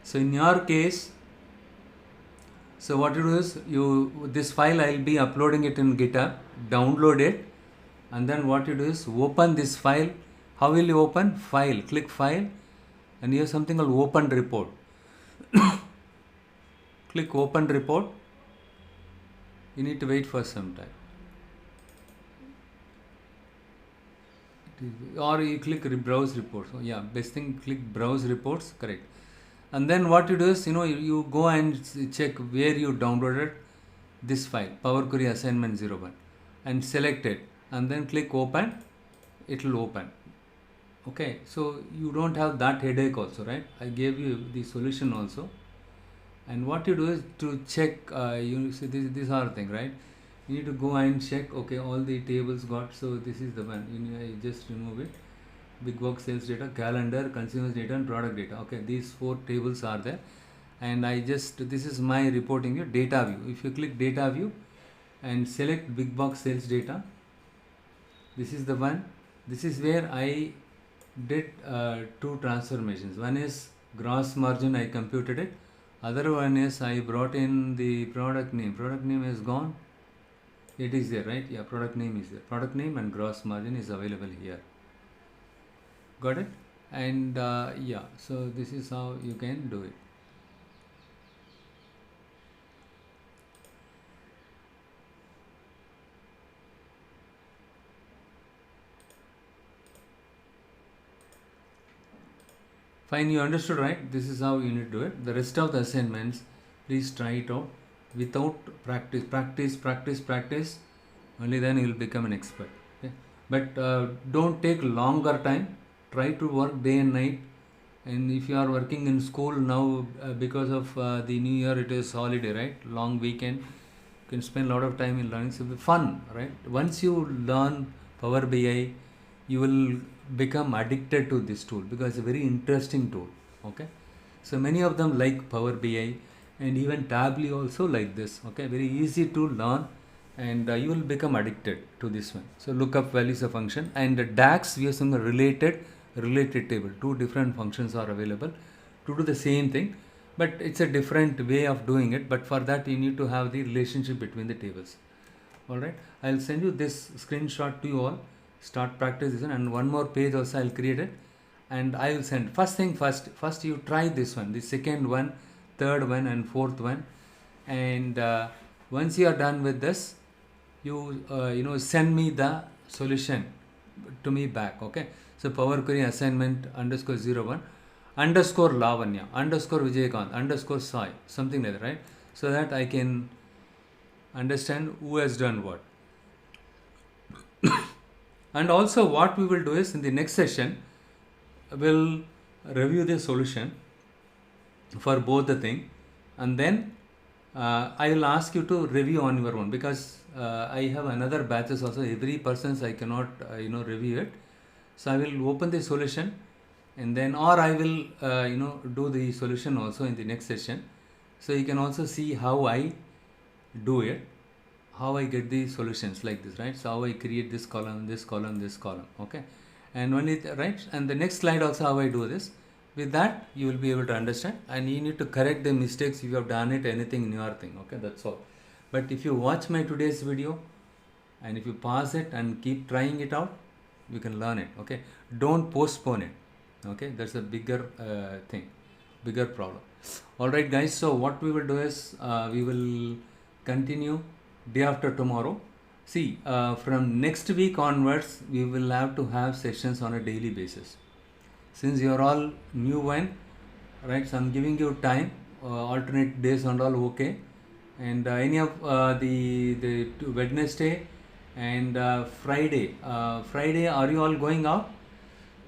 So in your case, so what you do is this file I'll be uploading it in GitHub, download it, and then what you do is open this file. How will you open? File, click file, and you have something called open report. Click open report. You need to wait for some time. Or you click browse reports. So yeah, best thing, click browse reports, correct. And then what you do is, you go and check where you downloaded this file, Power Query Assignment 01, and select it, and then click open. It will open. Okay, so you don't have that headache also, right? I gave you the solution also. And what you do is to check, you see these are the thing, right? You need to go and check, okay, all the tables got, so this is the one. I just remove it. Big box sales data, calendar, consumers data, and product data. Okay, these 4 tables are there. And this is my reporting view, data view. If you click data view and select big box sales data, this is the one. This is where I did 2 transformations. One is gross margin, I computed it. Other one is I brought in the product name. Product name is gone. It is there, right? Yeah, product name is there. Product name and gross margin is available here. Got it? And yeah, so this is how you can do it. Fine, you understood, right? This is how you need to do it. The rest of the assignments, please try it out without practice. Only then you will become an expert. Okay? But don't take longer time. Try to work day and night. And if you are working in school now, because of the new year, it is holiday, right? Long weekend. You can spend a lot of time in learning. So it will be fun, right? Once you learn Power BI, you will become addicted to this tool because it's a very interesting tool. Okay, so many of them like Power BI, and even Tableau also like this. Okay, very easy to learn, and you will become addicted to this one. So lookup values a function, and the DAX we have some related table. 2 different functions are available to do the same thing, but it's a different way of doing it. But for that you need to have the relationship between the tables. All right, I'll send you this screenshot to you all. Start practice this one, and one more page also I'll create it, and I will send. First thing first you try this one, the second one, third one, and fourth one, and once you are done with this, you send me the solution to me back. Okay, so Power Query Assignment _01 _ Lavanya _ Vijaykant _ Sai, something like that, right? So that I can understand who has done what. And also what we will do is, in the next session, we'll review the solution for both the thing, and then I will ask you to review on your own, because I have another batches also. Every person's I cannot review it. So I will open the solution, and then, or I will do the solution also in the next session. So you can also see how I do it, how I get the solutions like this, right? So how I create this column, this column, this column. Okay, and only right, and the next slide also how I do this. With that you will be able to understand, and you need to correct the mistakes if you have done it anything in your thing. Okay, that's all. But if you watch my today's video, and if you pause it and keep trying it out, you can learn it. Okay, don't postpone it. Okay, that's a bigger thing, bigger problem. All right guys, so what we will do is we will continue day after tomorrow. See, from next week onwards, we will have to have sessions on a daily basis. Since you are all new one, right? So I'm giving you time, alternate days and all, okay. And any of the Wednesday And Friday, are you all going out?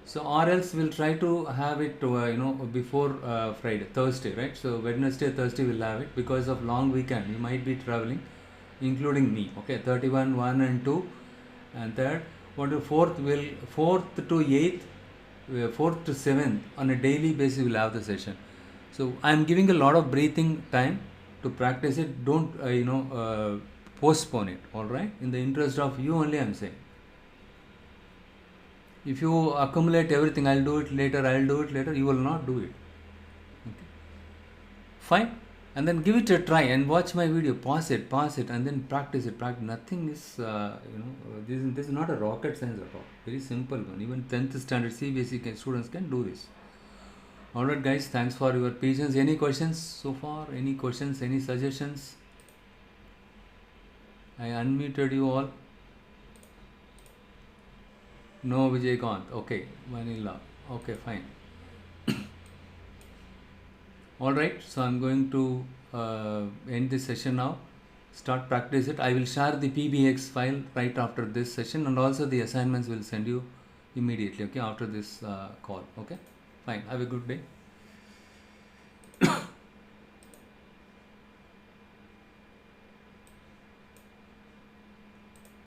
So, or else we'll try to have it, before Friday, Thursday, right? So, Wednesday, Thursday we'll have it because of long weekend. We might be traveling, including me. Okay, 31, 1 and 2, and third. What the fourth to eighth, fourth to seventh on a daily basis we'll have the session. So, I'm giving a lot of breathing time to practice it. Don't postpone it. All right, in the interest of you only, I'm saying. If you accumulate everything, I'll do it later, you will not do it. Okay. Fine. And then give it a try and watch my video, pause it, and then practice it. Nothing is, this is not a rocket science at all. Very simple one. Even 10th standard CBSE students can do this. Alright, guys, thanks for your patience. Any questions so far? Any questions? Any suggestions? I unmuted you all. No, Vijay Kant. Okay, Vanilla. Okay, fine. Alright, so I'm going to end this session now. Start practice it. I will share the PBX file right after this session, and also the assignments will send you immediately, okay, after this call. Okay, fine. Have a good day.